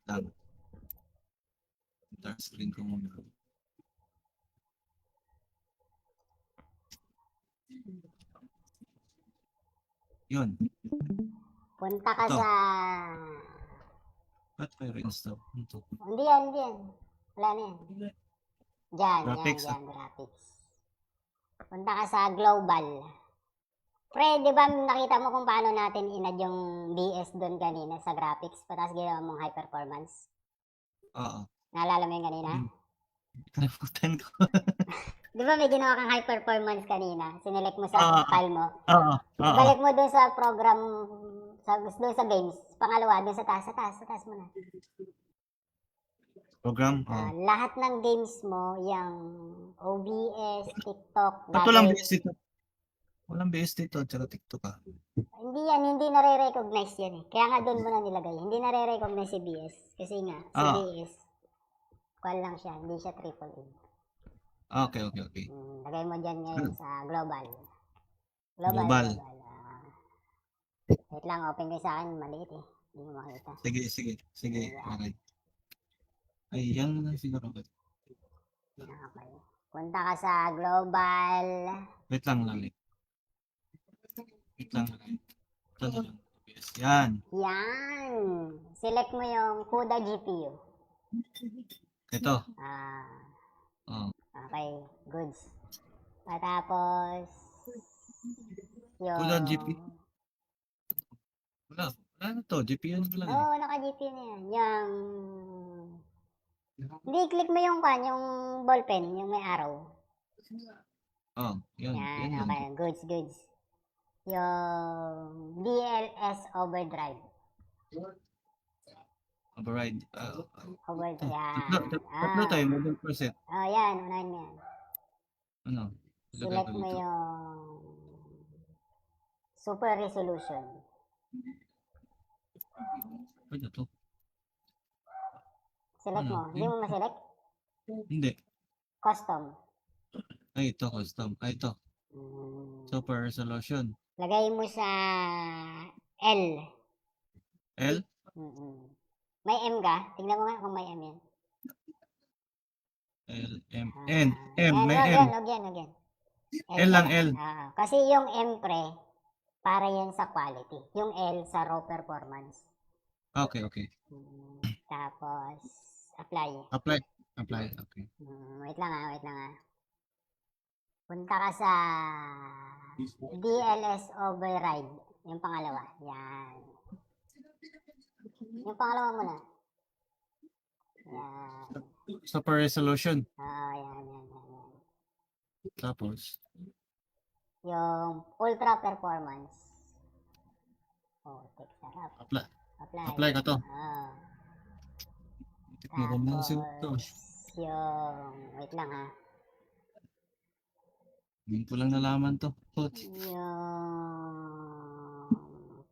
Lang. Dark screen ko muna. Yun. Punta ka Ito. sa... Ba't may reinstall? Ito. Hindi yan, hindi yan. Wala na yan. Diyan, Graphics, yan, graphics. Punta ka sa global. Pre, di ba nakita mo kung paano natin inad yung BS doon kanina sa graphics, patas ginawa mong high performance? Oo. Naalala mo yung kanina? Kalimutan ko. Di ba may ginawa kang high performance kanina? Sinelect mo sa file mo? Oo. Balik mo doon sa program, doon sa games. Pangalawa, doon sa taas mo na. Program? Lahat ng games mo, yung OBS, TikTok, Ba't walang BS dito? Walang BS dito, tsaka TikTok ah. Hindi yan, hindi nare-recognize yan eh. Kaya nga doon mo na nilagay. Hindi nare-recognize si BS. Kasi nga, si BS, call lang siya, hindi siya triple A. Okay. Lagay mo dyan ngayon sa global. Global. Wait lang, open ko sa akin, maliit eh. Hindi mo makita. Sige. Okay. Ayan na siguro. Okay. Punta ka sa global. Wait lang. Ito na lang. Yes, yan. Select mo yung CUDA GPU. Ito. Okay, goods. Tapos, yung... CUDA GPU. Wala na to. GPU na lang. Oo, naka-GPU na yan. Yung... Hindi, click mo yung ballpen, yung may arrow. Yun. Yan, okay. Goods. Yung DLS overdrive. Override. Overdrive. Tatlo tayo. Mobile preset. Yan. Unahin mo yan. Ano? Select mo yung super resolution. Ano to? Select mo. Hindi mo ma-select? Hindi. Custom. Ay, ito. Custom. Ay, ito. Super resolution. Lagay mo sa L. L? May M ka? Tingnan mo nga kung may M yan. L, M, N. May M. Log yan. L lang, L. Kasi yung M pre, para yan sa quality. Yung L sa raw performance. Okay. Tapos, apply. Apply. Okay. Wait lang ah. Punta ka sa DLS override. Yung pangalawa. Yan. Yung pangalawa mo na. Yan. Super resolution. Yan. Tapos? Yung ultra performance. Sarap. Apply ka to. Tapos, yung, wait lang ha. Hindi ko lang nalaman to. Yung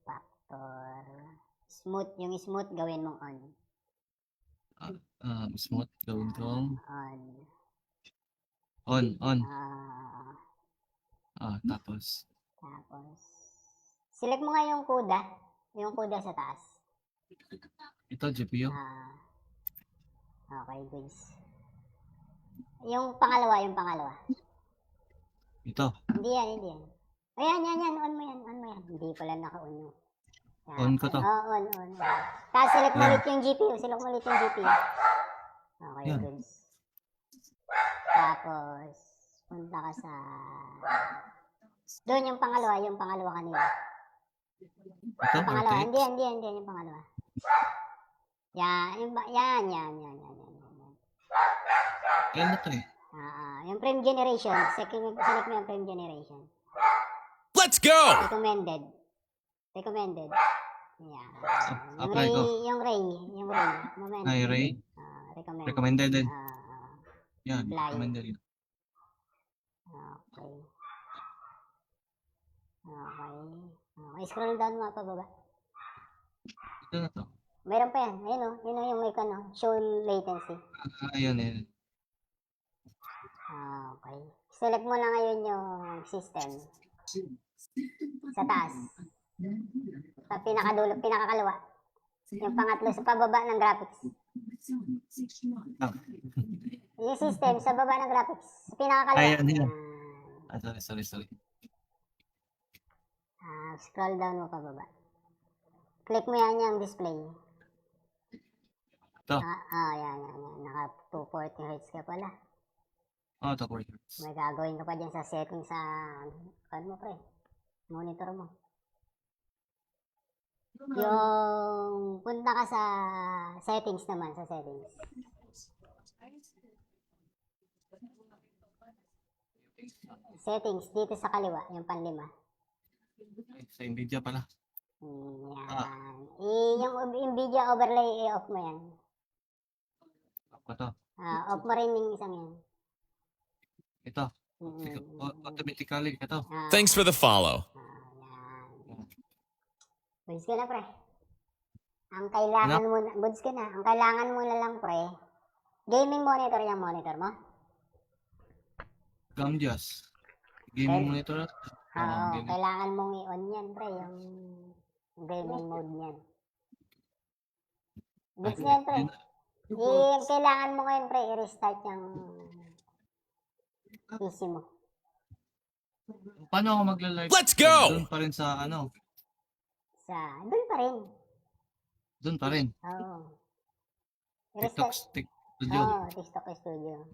factor. Smooth. Yung smooth gawin mong on. Smooth gawin kong on. Tapos select mo nga yung CUDA. Yung CUDA sa taas. Ito, GPU. Okay, goods. Yung pangalawa. Ito. Hindi yan. Ayan. On mo yan. Hindi pala naka-on yun. On ko to. On. Tapos select mo ulit yung GPU. Okay, goods. Tapos, punta ka sa... Doon yung pangalawa kanina. Ito, Yung pangalawa. RTX? Hindi, yung pangalawa. Yan. Yan na to eh. Yung frame generation. Select mo yung frame generation. Let's go! Recommended. Yan. Apply ko. Yung ray. Moment. Ay, Ray. Recommended din. Yan, apply. recommended yun. Okay. Scroll down mo pababa. Ito na to. Meron pa yan. Ayun yung may show latency. Ayan. Okay. Select mo na ngayon yung system. Sa taas. Sa pinakakaliwa. Yung pangatlo sa pababa ng graphics. Ah, Yung system sa baba ng graphics. Sa pinakakaliwa. Ayan, yan. Yan. Sorry. Scroll down mo pababa. Click mo yan yung display. Ito. Yan. Naka 240 Hz ka pala. Ito, quarters. May gagawin ka pa dyan sa settings sa, mo pre? Monitor mo. Yung, punta ka sa settings naman, sa settings. Settings, dito sa kaliwa, yung panlima. Sa Nvidia pala. Yan. Yung Nvidia overlay, i-off mo yan. Ito. Off mo rin yung isang yan. Ito. Automatically. Ito. Thanks for the follow. Yan. Goods ka na, pre. Ang kailangan mo na, goods ka na. Ang kailangan mo na lang, pre, gaming monitor yung monitor mo. Gamjas. Gaming monitor. Gaming. Kailangan mong i-on yan, pre, yung gaming mode niyan. Goods na yan, pre. Kailangan mo ngayon, pre, i-restart yung PC mo. Paano ako magla-live? Let's go! Doon pa rin sa ano? Doon pa rin. Doon pa rin. Oo. TikTok Studio. TikTok Studio.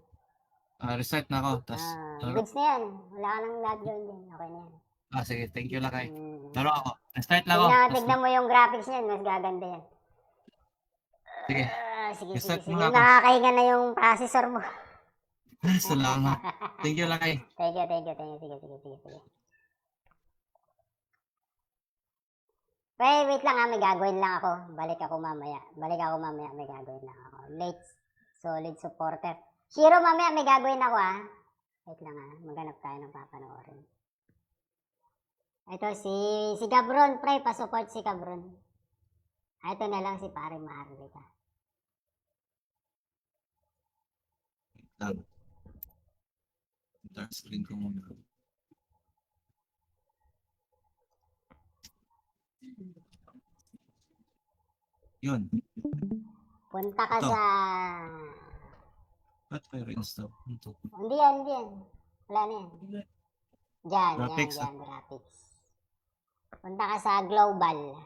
Restart na ako. Tas, Goods na yan. Wala ka nang gagawin dyan. Okay na yan. sige. Thank you, Lakay. Laro ako. Restart lang ako. Tignan mo yung graphics niyan. Mas gaganda yan. Sige. Sige. Restart mo na ako. Nakakahinga na yung processor mo. Salamat. Thank you, Lakay. Thank you. Sige. Wait lang may gagawin lang ako. Balik ako mamaya, may gagawin lang ako. Late solid supporter. Shiro, mamaya may gagawin ako Wait lang maghanap tayo ng papanoorin. Ito si Gabron, pre, pa-support si Gabron. Ito na lang si Pare Maharlika. Dark screen ko muna. Yun. Punta ka Ito. sa... Ba't may reinstall? Ito. Hindi yan. Wala na yan. Diyan, Graphics, graphics. Punta ka sa global.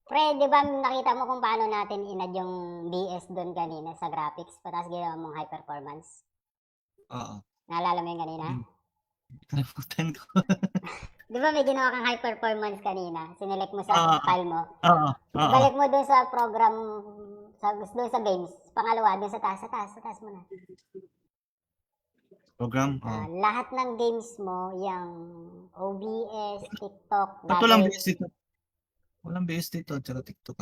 Pre, di ba nakita mo kung paano natin inad yung BS doon kanina sa graphics, tapos ginawa mong high performance? Oo. Naalala mo yung kanina? Kalimutan ko. Di ba may ginawa kang high performance kanina? Sinelect mo sa file mo? Oo. Balik mo doon sa program, doon sa games. Pangalawa, doon sa taas mo na. Program? Lahat ng games mo, yung OBS, TikTok, Ba't walang BS dito? Walang BS dito, tsaka TikTok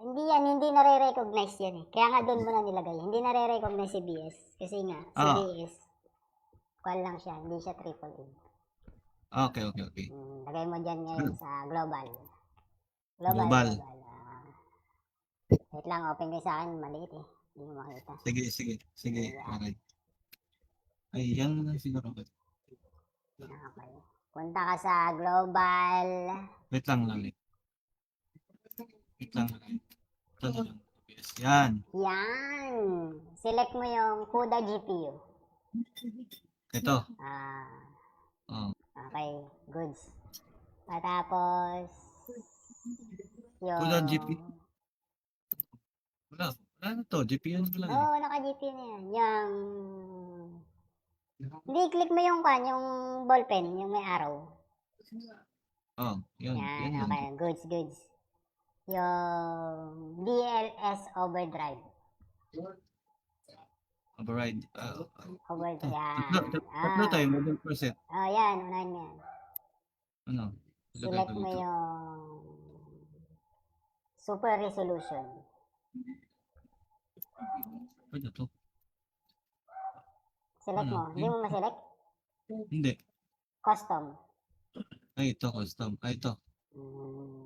hindi nare-recognize yan Kaya nga doon mo na nilagay. Hindi nare-recognize si BS. Kasi nga, si BS, call lang siya, hindi siya AAA. Okay. Lagay mo dyan ngayon sa global. Global. Wait lang, open ko sa akin, maliit Hindi mo makita. Sige. Okay. Ay, yan na siguro. Okay. Punta ka sa global. Wait lang. Ito na lang. Yan. Select mo yung CUDA GPU. Ito. Okay, goods. Tapos, yung... CUDA GPU. Wala na to. GPU na lang. Oo, naka-GPU na yan. Hindi, click mo yung ballpen, yung may arrow. Yun. Yan, okay. Goods. Yung DLS overdrive. Override. Overdrive. Tatlo tayo. 100%. Yan. Unahin mo yan. Ano? Select mo yung super resolution. Pwede to. Select mo. Hindi mo ma-select? Hindi. Custom. Ito. Custom. Ito.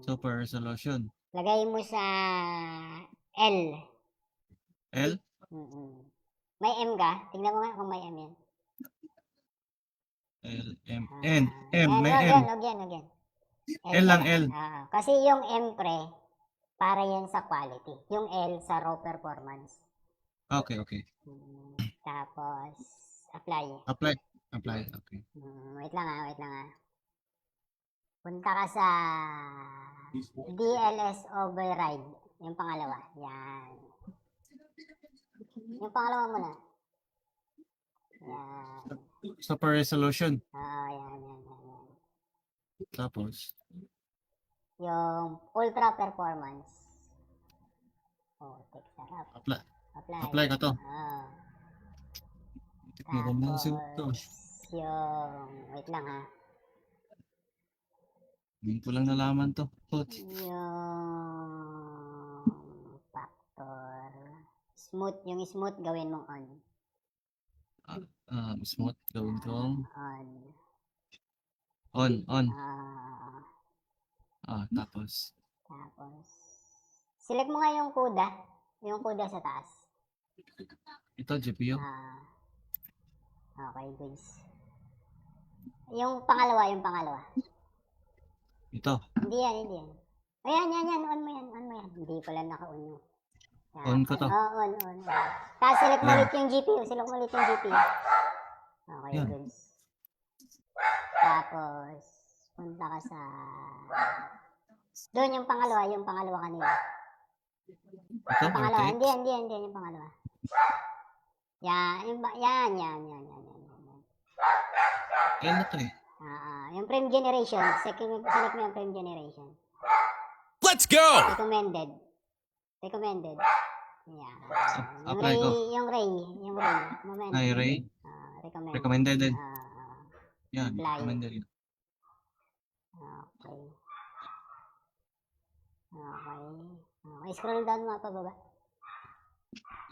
Super resolution. Lagay mo sa L. L? May M ka? Tingnan mo nga kung may M yan. L, M, N. M, may M. Log yan. L lang, L. Kasi yung M, pre, para yan sa quality. Yung L sa raw performance. Okay, okay. Tapos, apply. Apply. Okay. Wait lang wait lang Punta ka sa DLS override. Yung pangalawa. Yan. Yung pangalawa muna. Yan. So, per resolution. Yan. Tapos, Yung ultra performance. Text sarap. apply. Apply. Apply ka to. Magandang Tapos, ito. wait lang Hindi ko lang nalaman to. Coach. Yung factor. Yung smooth gawin mong on. Smooth. Gawin kong On. on. Tapos, Select mo nga yung kuda. Yung kuda sa taas. ito, GPU. Okay, goods. Yung pangalawa. Ito. Hindi yan. Ayan. On mo yan. Hindi pala naka-on yun. On ko to. On. Tapos select mo ulit yung GPU. Okay, Yan. goods. Tapos, punta ka sa... Doon yung pangalawa kanina. Ito, Yung pangalawa. rotate. Hindi, yung pangalawa. Yan. Yan na to eh. Yung frame generation. Select mo yung frame generation. Let's go! Recommended. Yan. Apply ko. Yung ray. Moment. Ay, Ray. Recommended. Recommended din. Yan, apply. recommended yun. Okay. Scroll down mo pababa.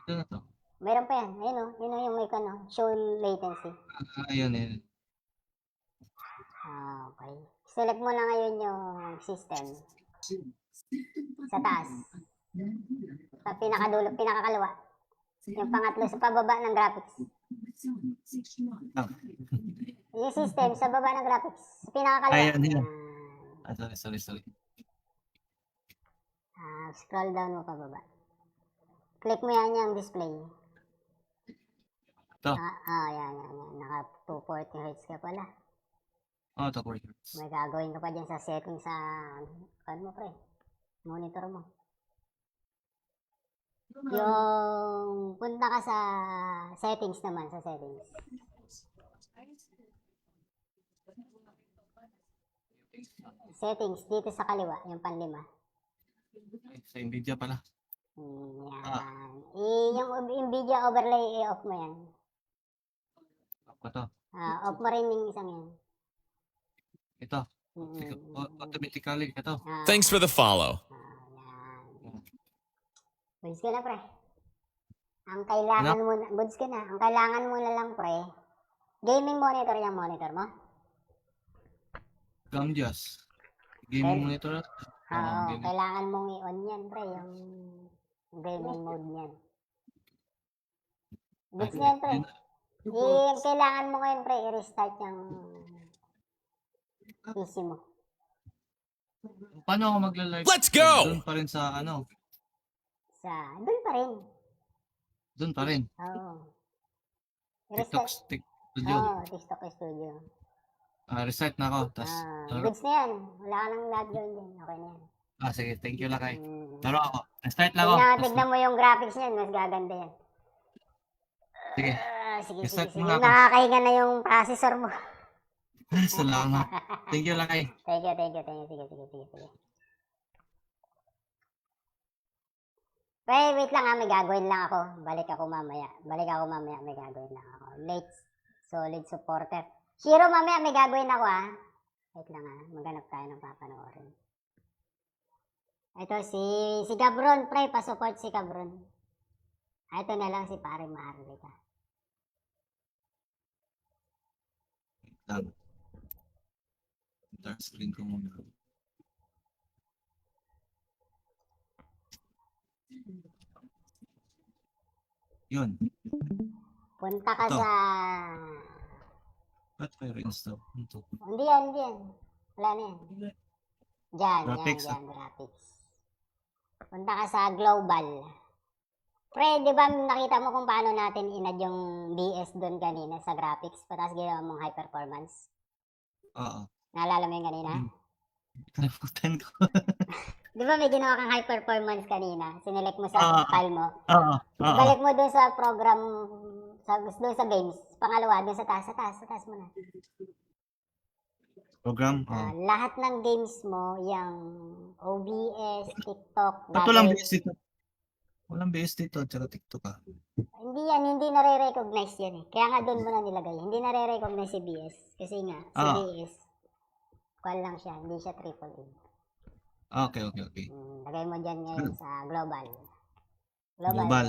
Ito na to. Meron pa yan. Ayun yung may show latency. Ayun. Okay. Select mo na ngayon yung system. Sa taas. Sa pinakakaliwa. Yung pangatlo sa pababa ng graphics. Yung system sa baba ng graphics. Sa pinakakaliwa. Ayan. Sorry. Scroll down mo pababa. Click mo yan yung display. Ito. Yan. Naka 240 Hz ka pala. Ito, 4 Hz. May gagawin ka pa dyan sa settings sa monitor mo. Yung punta ka sa settings naman, Settings, dito sa kaliwa, yung panlima. Sa Nvidia pala. Yan. Yung NVIDIA overlay, i-off mo yan. Ako to. Off mo rin yung isang yan. Ito. Automatically. Ito. Thanks for the follow. Yan. Goods ka na, pre. Ang kailangan mo na lang, pre, gaming monitor yung monitor mo. Gamjas. Gaming monitor. Gaming. Kailangan mong i-on yan, pre, yung gaming mode niyan. Goods na yan, pre. Kailangan mo ngayon, pre, i-restart yung PC mo. Paano ako magla-live? Let's go! Doon pa rin sa Doon pa rin. Doon pa rin. Oo. TikTok Studio. TikTok Studio. Reset na ako. Tapos, Goods na yan. Wala ka nang lahat gawin dyan. Okay na yan. sige. Thank you, Lakay. Laro ako. Start lang ako. Tignan mo yung graphics niyan. Mas gaganda yan. Sige. Sige. Start mo na ako. Nakakahinga na yung processor mo. Salamat. Thank you, Lakay. Thank you. Sige. Wait lang may gagawin lang ako. Balik ako mamaya, may gagawin lang ako. Late solid supporter. Hero, mamaya may gagawin ako Wait lang maghanap tayo ng papanoorin. Ito si Gabron, pre, pa-support si Gabron. Ito na lang si pare Maharlika. Dark screen ko muna. Yun. Punta ka Ito. sa... Ba't kayo reinstall? Ito. Hindi yan. Wala na yan. Diyan, Graphics, graphics. Punta ka sa global. Pre, di ba nakita mo kung paano natin inad yung BS doon kanina sa graphics, tapos ginawa mong high performance? Oo. Naalala mo yung kanina? Kalimutan ko. Di ba may ginawa kang high performance kanina? Sinelect mo sa Oo. file mo. Oo. Oo. Balik mo doon sa program, doon sa games. Pangalawa, doon sa taas mo na. Program. Ah, Oo. lahat ng games mo, yung OBS, TikTok, Ba't walang gagawin. BS dito? Walang BS dito, tsaka TikTok ah. Hindi nare-recognize yan eh. Kaya nga doon mo na nilagay. Hindi nare-recognize si BS. Kasi nga, si Ah. BS, call lang siya, hindi siya AAA. Okay. Lagay mo dyan ngayon sa global. Global.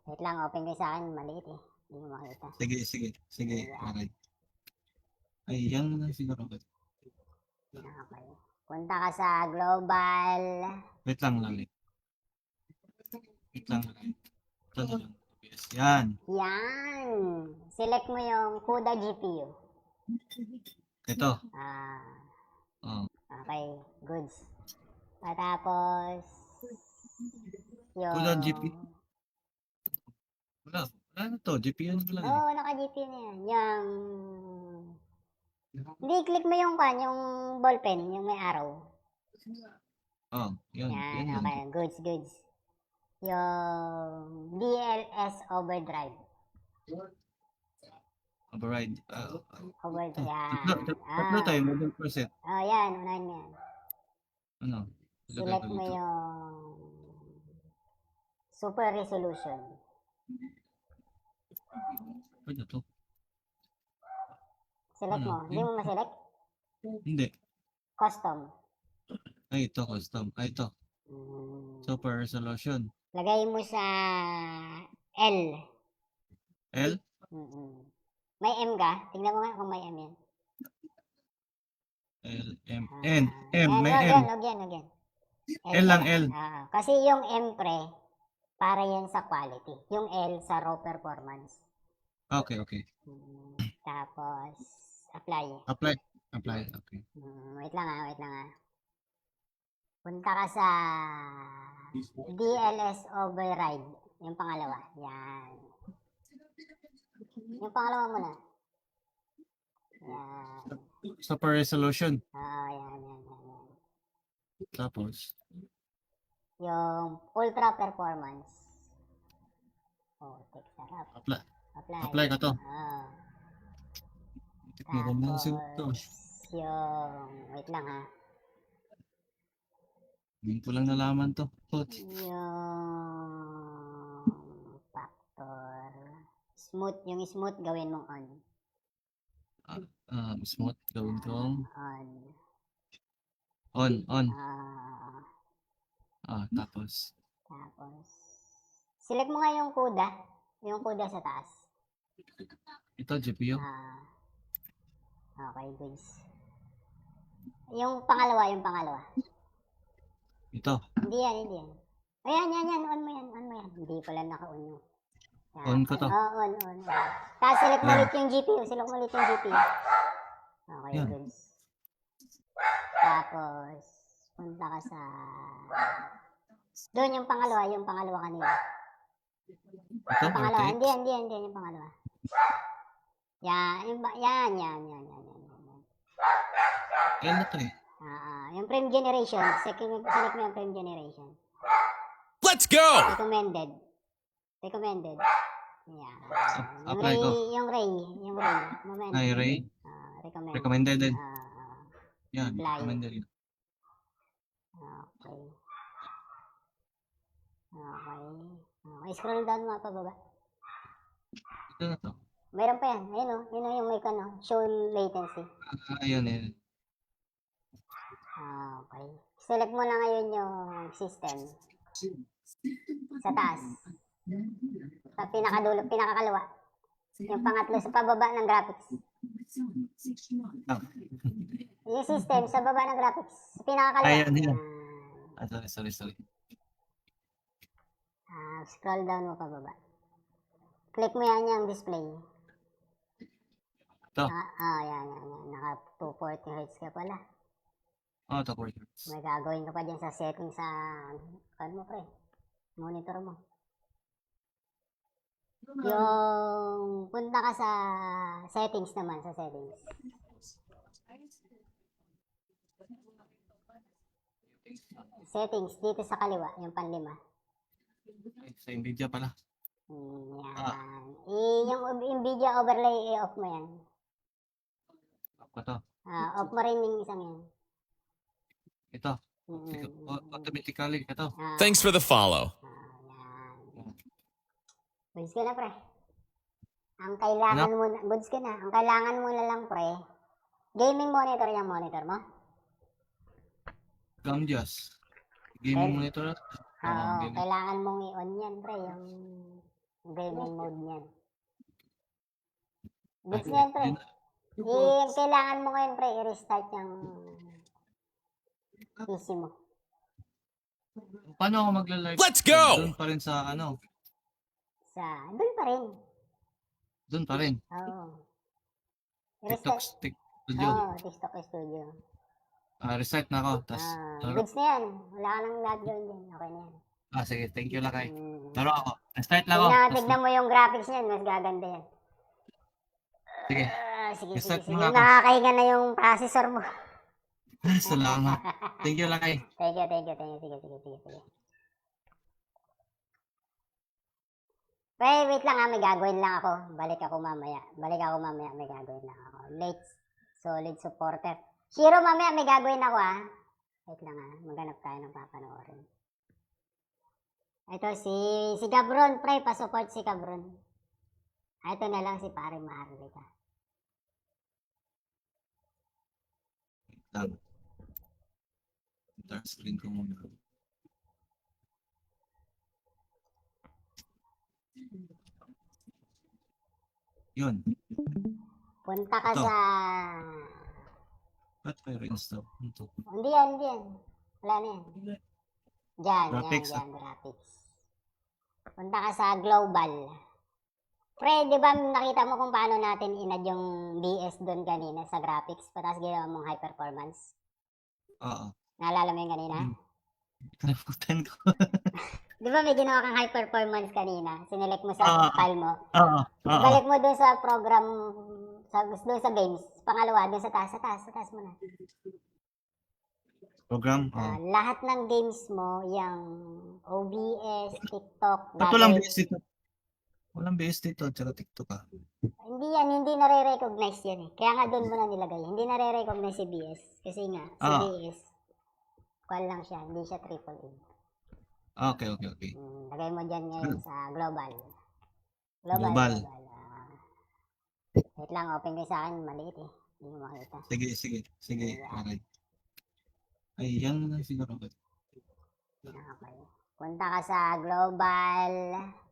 Wait lang, open ko sa akin, maliit eh. Hindi mo makita. Sige. Ayan. Okay. Ay, yan na siguro. Okay. Punta ka sa global. Wait lang. Ito na lang. BS. Yan. Yan. Select mo yung CUDA GPU. Ito. Oh. Okay, goods. Tapos, yung... CUDA GPU. Wala na to. GPU na lang. Oo, naka-GPU na yan. Hindi, click mo yung ballpen, yung may arrow. Oh, yun. Yan, Yan. okay. Goods. Yung DLS overdrive. Override. Overdrive. Tatlo tayo. Model preset. Oh, yan. Unahin mo yan. Ano? Select mo yung super resolution. Pwede to. Select mo. Hindi mo ma-select? Hindi. Custom. Ay, ito. Custom. Ay, ito. Super resolution. Lagay mo sa L. L? May M ka? Tingnan mo nga kung may M yan. L, M, N. M, may M. Huwag yan. L lang, L. Kasi yung M, pre, para yan sa quality. Yung L sa raw performance. Okay. Tapos, apply. Apply. Okay. Wait lang ah. Punta ka sa DLS override. Yung pangalawa. Yan. Yung pangalawa muna. Yan. Super resolution. Yan. Tapos, Yung ultra performance. Tek, sarap. apply ka to. Tapos, Ito. wait lang ha. Hindi ko lang nalaman to. Yung factor. Yung smooth gawin mong on. Smooth. Gawin kong On. on. Tapos, Select mo nga yung CUDA. Yung CUDA sa taas. ito, GPU. Okay, goods. Yung pangalawa. Ito. Hindi yan. Ayan. On mo yan. Hindi pala naka-on yun. On ko to. On. Tapos select mo ulit yung GPU. Okay, Yan. goods. Tapos, punta ka sa... Doon yung pangalawa kanina. Ito, Yung pangalawa. RTX. Hindi. Yung pangalawa. Yan. L na to eh. Yung frame generation. Select mo yung frame generation. Let's go! Recommended. Yan. Apply ko. Yung ray. Moment. Ay, Ray. Recommended din. Yan, apply. recommended. Okay. Scroll down mo pababa. Ito na to. Meron pa yan. Ayun o. Yun yung may show latency. Ayun. Okay. Select mo na ngayon yung system. Sa taas. Sa pinakadulo, pinakakaliwa. Yung pangatlo sa pababa ng graphics. Yung system sa baba ng graphics. Sa pinakakaliwa. Ayan. Sorry. Scroll down mo pababa. Click mo yan yung display. Ito. Yan. Naka 240 Hz ka pala. Auto portraits. May gagawin ka pa dyan sa setting sa, ano mo pre, monitor mo. Yung, punta ka sa settings naman, sa settings. Settings, dito sa kaliwa, yung panlima. Ay, sa Nvidia pala. Yan. Yung NVIDIA overlay, i-off mo yan. Off ko to. Off mo rin yung isang yan. Ito. Mm. Automatically. Ito. Thanks for the follow. Yan. Goods ka na, pre. Ang kailangan mo na, goods ka na. Ang kailangan mo na lang, pre, gaming monitor yung monitor mo. Gamjas. Gaming monitor. Oo, kailangan mong i-on yan, pre, yung gaming mode niyan. Goods na yan, pre. Kailangan mo ngayon, pre, i-restart yung PC mo. Paano ako magla-live? Let's go! Doon pa rin sa ano? Doon pa rin. Doon pa rin. Oo. TikTok Studio. Oo, TikTok Studio. Restart na ako. Tapos, Goods na yan. Wala ka nang gagawin dyan. Okay na yan. sige. Thank you, Lakay. Laro ako. Restart lang ako. Tignan mo yung graphics niyan. Mas gaganda yan. Sige. Sige. Restart mo nga ako. Nakakahinga na yung processor mo. Salamat. Thank you, Lakay. Thank you. Sige. Pre, wait lang may gagawin lang ako. Balik ako mamaya, may gagawin lang ako. Late, solid supporter. Shiro, mamaya may gagawin ako Wait lang maghanap tayo ng papanoorin. Ito si Gabron, pre, pa-support si Gabron. Ito na lang si pare Maharlika. Dark screen ko muna. Yun. Punta ka Ito. sa... Ba't may reinstall? Ito. Hindi yan. Wala na yan. Diyan, Graphics, graphics. Punta ka sa global. Pre, di ba nakita mo kung paano natin inad yung BS doon kanina sa graphics, patas ginawa mong high performance? Oo. Naalala mo yung kanina? Kalimutan ko. Di ba may ginawa kang high performance kanina? Sinelect mo sa file mo. Oo. Balik mo doon sa program, doon sa games. Pangalawa, doon sa taas mo na. Program? Lahat ng games mo, yung OBS, TikTok, Ba't walang BS dito? Walang BS dito, tsaka TikTok hindi nare-recognize yan Kaya nga doon mo na nilagay. Hindi nare-recognize si BS. Kasi nga, si BS, call lang siya, hindi siya AAA. Okay. Lagay mo dyan ngayon sa global. Global. Wait lang, open ko sa akin, maliit Hindi mo makita. Sige. Okay. Ay, yan na siguro. Okay. Punta ka sa global.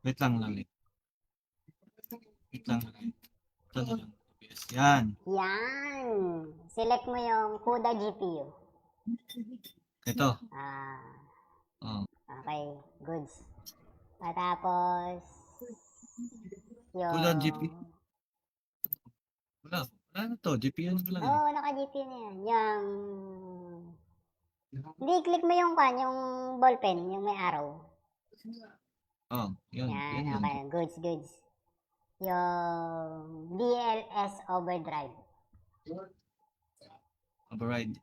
Wait lang. Ito na lang. Yes, yan. Select mo yung CUDA GPU. Ito. Okay, goods. Tapos, yung... CUDA GPU. Wala na to. GPU na lang. Oo, naka-GPU na yan. Hindi, click mo yung ballpen, yung may arrow. Yun. Yan, okay. Goods. Yung DLS overdrive. Override.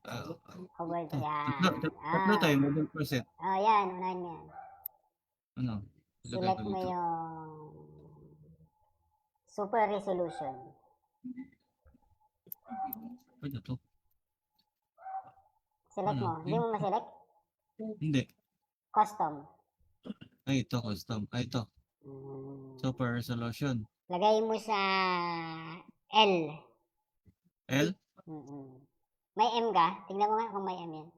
Overdrive. Tatlo tayo, mobile preset. Yan, unahin mo yan. Ano? Select mo yung super resolution. Pwede to. Select mo. Hindi mo ma-select? Hindi. Custom. Ay, ito. Custom. Ay, ito. Super resolution. Lagay mo sa L. L? May M ka? Tingnan mo nga kung may M yan.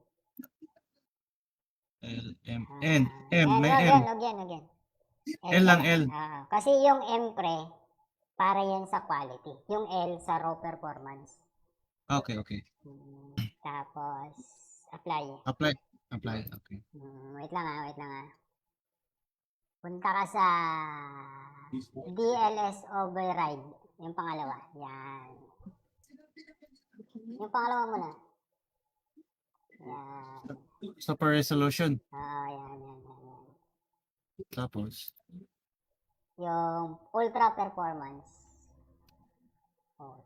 L, M, N. M, may M. Huwag yan. L lang, L. Kasi yung M, pre, para yan sa quality. Yung L sa raw performance. Okay. Tapos, apply. Apply. Okay. Wait lang Punta ka sa DLS override. Yung pangalawa. Yan. Yung pangalawa muna. Yan. Super resolution. Yan. Tapos, Yung ultra performance.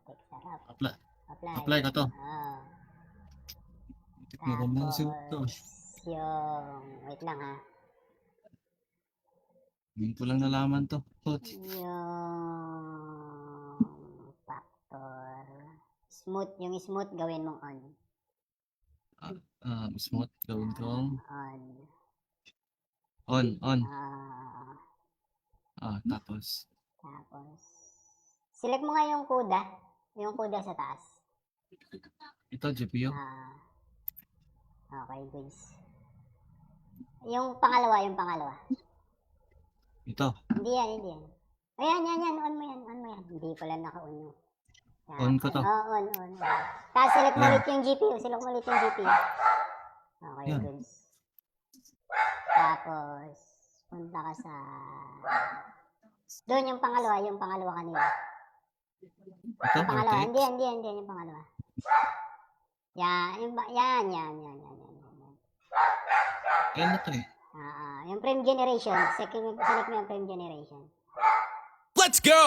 Tek, sarap. apply. Apply. Apply ka to. Maganda Tapos, yung to. wait lang ha. Ngayon ko lang nalaman to. Coach. Yung factor. Smooth. Yung smooth gawin mong on. Smooth. Gawin kong On. on. Tapos. Select mo nga yung kuda. Yung kuda sa taas. Ito, GPU. Okay, goods. Yung pangalawa. Ito. Hindi yan. Ayan. On mo yan. Hindi pala naka-on yun. On ko to. On. Tapos select mo ulit yung GPU. Okay, Yan. goods. Tapos, punta ka sa... Doon yung pangalawa kanina. Ito, Yung pangalawa. rotate. Hindi yung pangalawa. Yan. Ano to eh? Yung frame generation. Select mo yung frame generation. Let's go!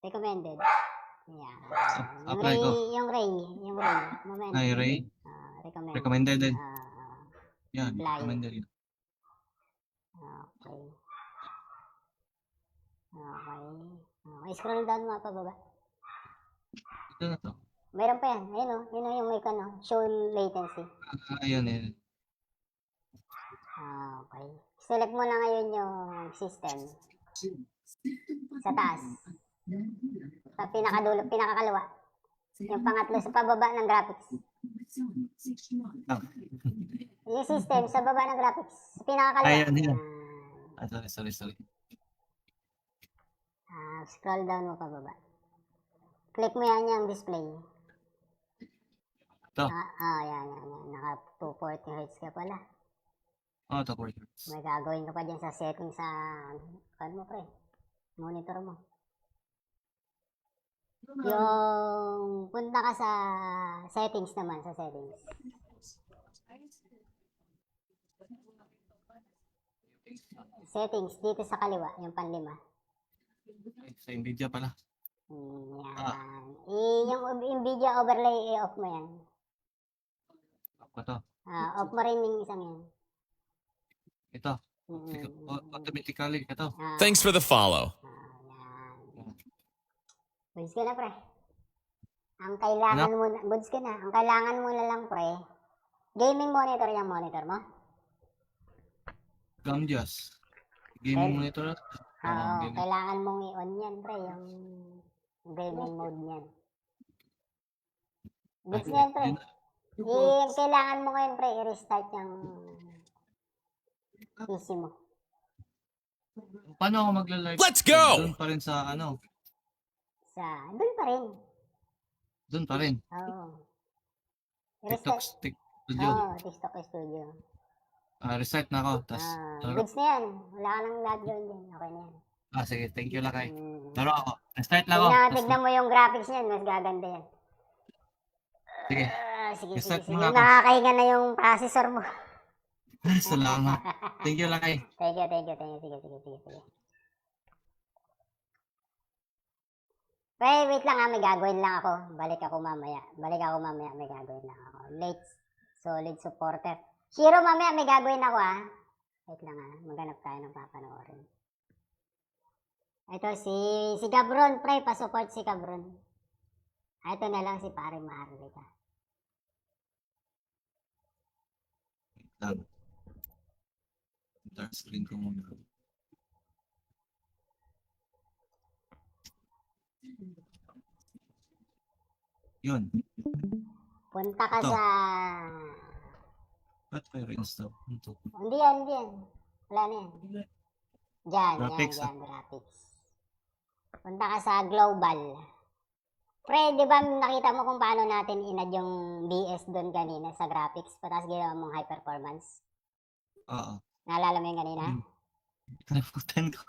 Recommended. Yan. Apply ko. Yung ray. Moment. Ray. Recommended. Recommended din. Yan, Apply. recommended yun. Okay. Scroll down mo pababa. Ito na to. Meron pa yan. Ayun o. Yun yung may show latency. Ayan. Okay. Select mo na ngayon yung system. Sa taas. Sa pinakadulo, pinakakaliwa. Yung pangatlo sa pababa ng graphics. Yung system sa baba ng graphics. Sa pinakakaliwa. Ayan. Sorry. Scroll down mo pababa. Click mo yan yung display. Ito. Yan. Naka 240 Hz ka pala. Ito, 40 Hz. May gagawin ka pa dyan sa setting sa monitor mo. Yung punta ka sa settings naman, Settings, dito sa kaliwa, yung panlima. Sa Nvidia pala. Yan. Yung Nvidia overlay, i-off mo yan. Ako to. Off mo rin yung isang yan. Ito. Automatically. Ito. Thanks for the follow. Yan. Goods ka na, pre. Ang kailangan mo na, goods ka na. Ang kailangan mo na lang, pre, gaming monitor yung monitor mo. Gamjas. Gaming monitor. Gaming. Kailangan mong i-on yan, pre, yung gaming mode niyan. Goods na yan, pre. Kailangan mo ngayon, pre, i-restart yung PC mo. Paano ako magla-live? Let's go! Doon pa rin sa Doon pa rin. Doon pa rin. Oo. TikTok Studio. TikTok Studio. Reset na ako. Tapos, Goods na yan. Wala ka nang lag doon dyan. Okay na yan. sige. Thank you, Lakay. Laro ako. Restart lang ako. Tignan mo yung graphics niyan. Mas gaganda yan. Sige. Sige. Reset mo nga ako. Nakakahinga na yung processor mo. Salamat. Thank you, Lakay. Thank you. Sige. Wait lang may gagawin lang ako. Balik ako mamaya, may gagawin lang ako. Late solid supporter. Shiro, mamaya may gagawin ako Wait lang maghanap tayo ng papanoorin. Ito si Gabron, pre, pa-support si Gabron. Ito na lang si Pare Maharlika. Dark screen ko muna. Yun. Punta ka Ito. sa... Ba't may reinstall? Ito. Hindi yan. Wala na yan. Diyan, Graphics, graphics. Punta ka sa global. Pre, di ba nakita mo kung paano natin inad yung BS doon kanina sa graphics, patas ginawa mong high performance? Oo. Naalala mo yung kanina? Kalimutan ko.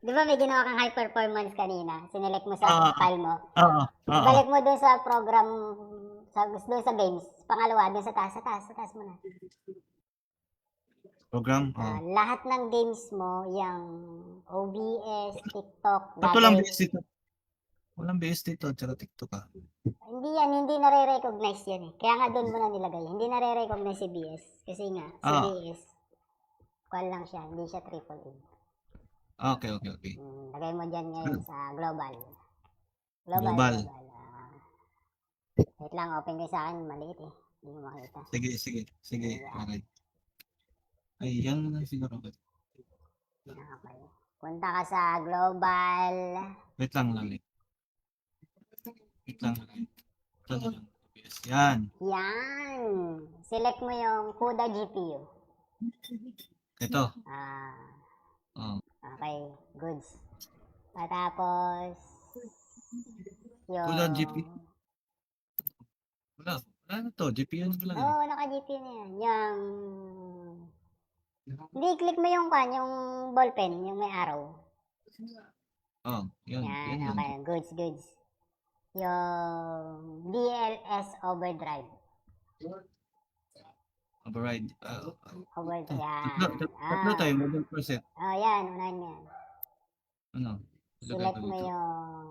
Di ba may ginawa kang high performance kanina? Sinelect mo sa Ah. file mo. Oo. Oo. Balik mo dun sa program, dun sa games. Pangalawa, dun sa taas, sa taas mo na. Program. Lahat ng games mo, yung OBS, TikTok, Ba't walang gagawin. BS dito? Walang BS dito, tsaka TikTok ah. Hindi nare-recognize yan eh. Kaya nga doon mo na nilagay. Hindi nare-recognize si BS. Kasi nga, si Ah. BS, call lang siya, hindi siya triple A. Okay. Lagay mo dyan ngayon sa global. Global. Wait lang, open ko sa akin, maliit eh. Hindi mo makita. Sige. Okay. Ayan na siguro. Okay. Punta ka sa global. Wait lang. Ito na lang. Yes, yan. Yan. Select mo yung CUDA GPU. Ito. Okay, goods. Tapos, yung... CUDA GPU. Wala na to. GPU na lang. Oo, naka-GPU na yan. Yung... Hindi, click mo yung ballpen, yung may arrow. Yan. Yan, Yan okay. Goods. Yung DLS overdrive. Override. Overdrive. Tatlo tayo. Model preset. Yan. Unahin mo yan. Ano? Select mo yung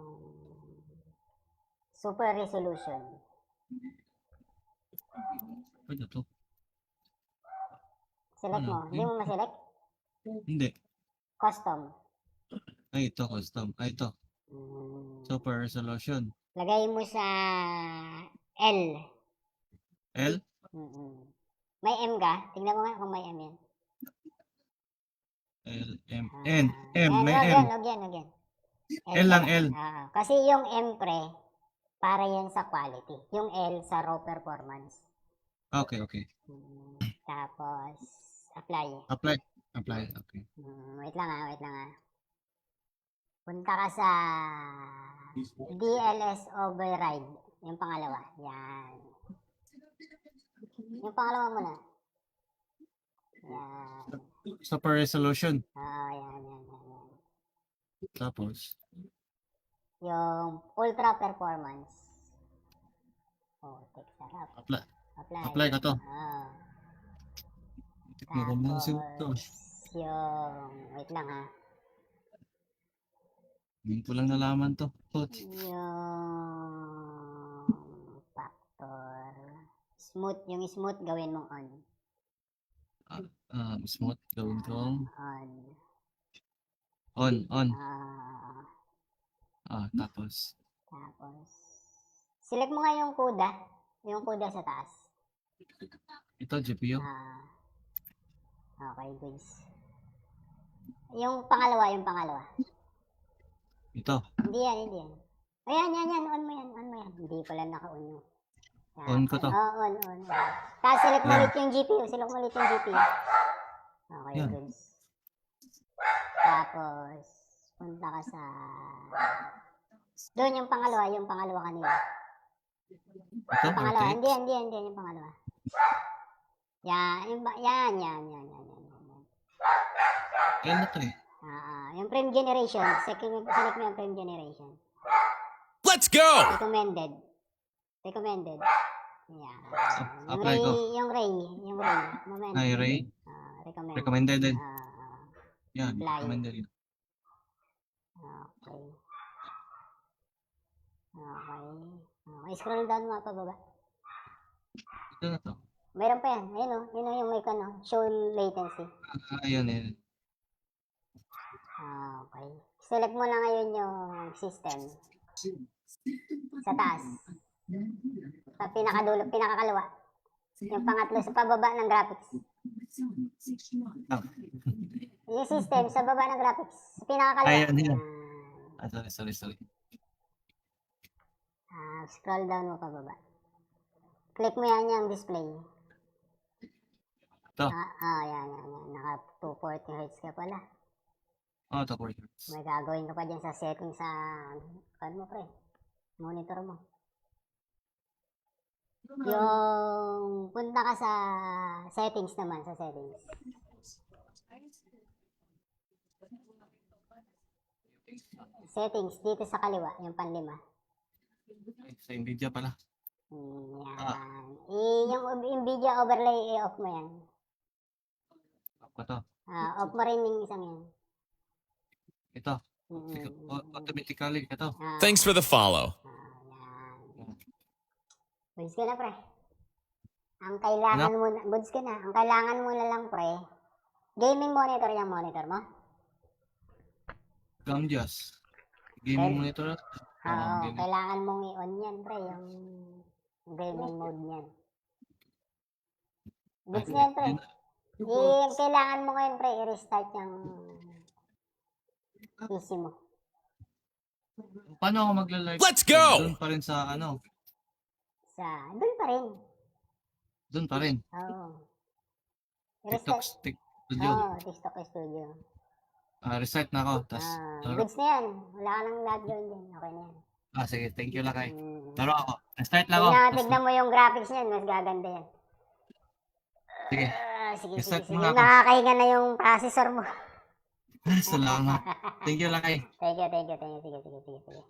super resolution. Pwede to. Select mo. Hindi mo ma-select? Hindi. Custom. Ito. Custom. Ito. Super resolution. Lagay mo sa L. L? May M ka? Tingnan mo nga kung may M yan. L, M. N. M. May M. Wag yan. L lang, L. Kasi yung M pre, para yan sa quality. Yung L sa raw performance. Okay. Tapos, apply. Apply. Okay. Wait lang ah. Punta ka sa DLS override. Yung pangalawa. Yan. Yung pangalawa mo na. Yan. Super resolution. Yan. Tapos, Yung ultra performance. Tek sarap. apply ka to. Tapos, yung, wait lang ha. Hindi ko lang nalaman to. Yung factor. Yung smooth gawin mong on. Smooth. Gawin kong On. on. Tapos, Select mo nga yung CUDA. Yung CUDA sa taas. ito, GPU. Okay, goods. Yung pangalawa. Ito. Hindi yan. Ayan. On mo yan. Hindi pala naka-on yun. On ko to. On. Tapos select mo ulit yung GPU. Okay, Yan. goods. Tapos, punta ka sa... Doon yung pangalawa kanina. Ito, Yung pangalawa. okay. Hindi yung pangalawa. Yan. L na to eh. Yung frame generation. Select mo yung frame generation. Let's go! Recommended. Yan. Apply ko. Yung ray. Moment. Ray. Recommended. Recommended din. Yan, Apply. recommended. Okay. Scroll down mga pababa. Ito na to. Mayroon pa yan. Ayun yung may show latency. Ayan. Okay. Select mo na ngayon yung system. Sa taas. Sa pinakakaliwa. Yung pangatlo sa pababa ng graphics. Yung system sa baba ng graphics. Sa pinakakaliwa. Ayan. Sorry. Scroll down mo pababa. Click mo yan yung display. Ito. Yan. Naka 240 Hz ka pala. Ito, 40 Hz. May gagawin ka pa dyan sa settings sa monitor mo. Yung punta ka sa settings naman, Settings, dito sa kaliwa, yung panlima. Sa Nvidia pala. Yan. Yung NVIDIA overlay, i-off mo yan. Ako to. Off mo rin yung isang yan. Ito. Mm. Automatically. Ito. Thanks for the follow. Yan. Buds ka na, pre. Ang kailangan mo na, buds ka na. Ang kailangan mo na lang, pre, gaming monitor yung monitor mo. Gamjas. Gaming monitor. Oo, kailangan mong i-on yan, pre, yung gaming mode niyan. Buds na yan, pre. Kailangan mo ngayon, pre, i-restart yung PC mo. Paano ako magla-live? Let's go! Doon pa rin sa ano? Doon pa rin. Doon pa rin. Oo. TikTok studio. Oo, TikTok studio. Reset na ako. Tapos, Goods na yan. Wala ka nang gagawin dyan. Okay na yan. sige. Thank you, Lakay. Laro ako. Start lang ako. Tignan mo yung graphics niyan. Mas gaganda yan. Sige. Sige. Reset mo na ako. Nakakahinga na yung processor mo. Salamat. Thank you, Lakay. Thank you. Sige.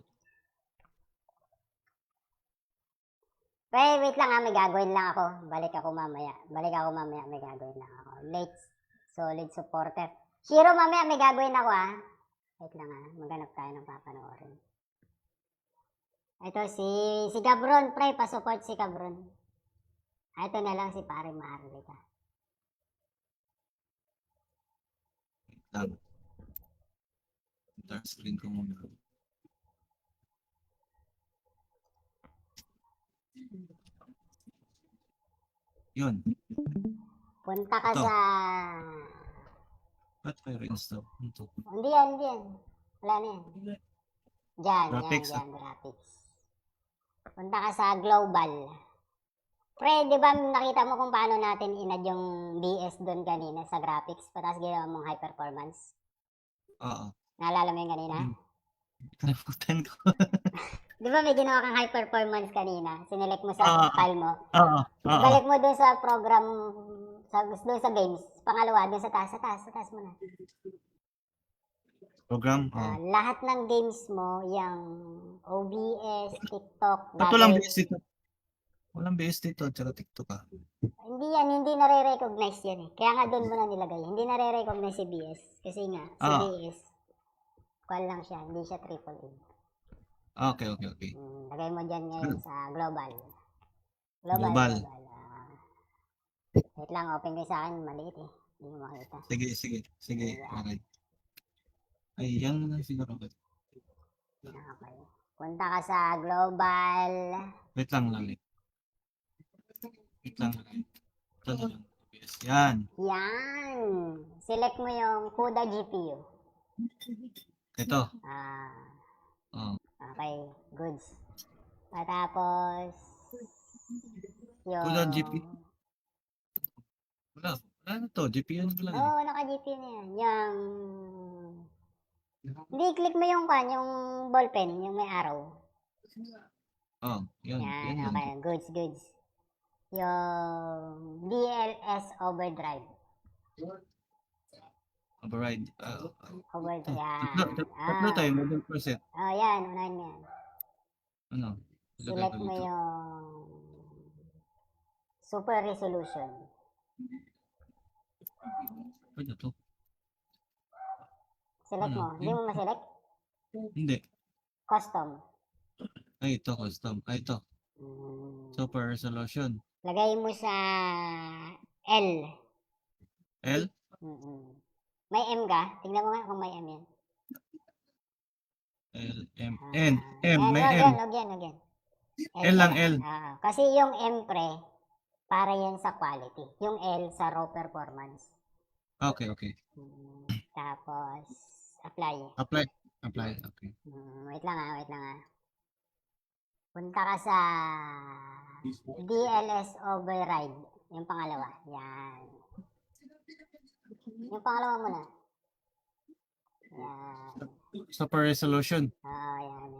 Wait lang may gagawin lang ako. Balik ako mamaya. May gagawin lang ako. Late, solid supporter. Shiro, mamaya may gagawin ako Wait lang maghanap tayo ng papanoorin. Ito si Gabron, pre, pa-support si Gabron. Ito na lang si Pare Maharlika. Dark screen ko muna. Yun. Punta ka Ito. sa... Ba't may reinstall? Ito. Hindi yan. Wala na yan. Diyan, Graphics, graphics. Punta ka sa global. Pre, di ba nakita mo kung paano natin inad yung BS doon kanina sa graphics, patas ginawa mong high performance? Oo. Naalala mo yung kanina? Kalimutan ko. Di ba may ginawa kang high performance kanina? Sinelect mo sa file mo. Oo. Balik mo doon sa program, doon sa games. Pangalawa, doon sa taas mo na. Program? Lahat ng games mo, yung OBS, TikTok, Ba't walang BS dito? Walang BS dito, tsaka TikTok hindi nare-recognize yan Kaya nga doon mo na nilagay. Hindi nare-recognize si BS. Kasi nga, si BS, call lang siya, hindi siya AAA. Okay. Lagay mo dyan ngayon sa global. Global. Wait lang, open ko sa akin, maliit Hindi mo makita. Sige. Okay. Ayan na siguro. Okay. Punta ka sa global. Wait lang. Ito na lang. Yes, yan. Select mo yung CUDA GPU. Ito. Okay, goods. Tapos, yung... CUDA GPU. Wala na to. GPU na lang. naka-GPU na yan. Hindi, click mo yung ballpen, yung may arrow. Yun. Okay, goods. Yung DLS overdrive. Override. Overdrive. Tatlo tayo. Model preset. Yan. Unahin mo yan. Ano? Select mo yung super resolution. Pwede to. Select mo. Hindi mo ma-select? Hindi. Custom. Ito. Custom. Ito. Super resolution. Lagay mo sa L. L? May M ka? Tingnan mo nga kung may M yan. L, M, N, M, may M. Huwag yan. L lang, L. Kasi yung M, pre, para yan sa quality. Yung L sa raw performance. Okay. Tapos, apply. Apply. Okay. Wait lang. Punta ka sa DLS override. Yung pangalawa. Yan. Yung pangalawa mo na. Yan. Super resolution. Yan.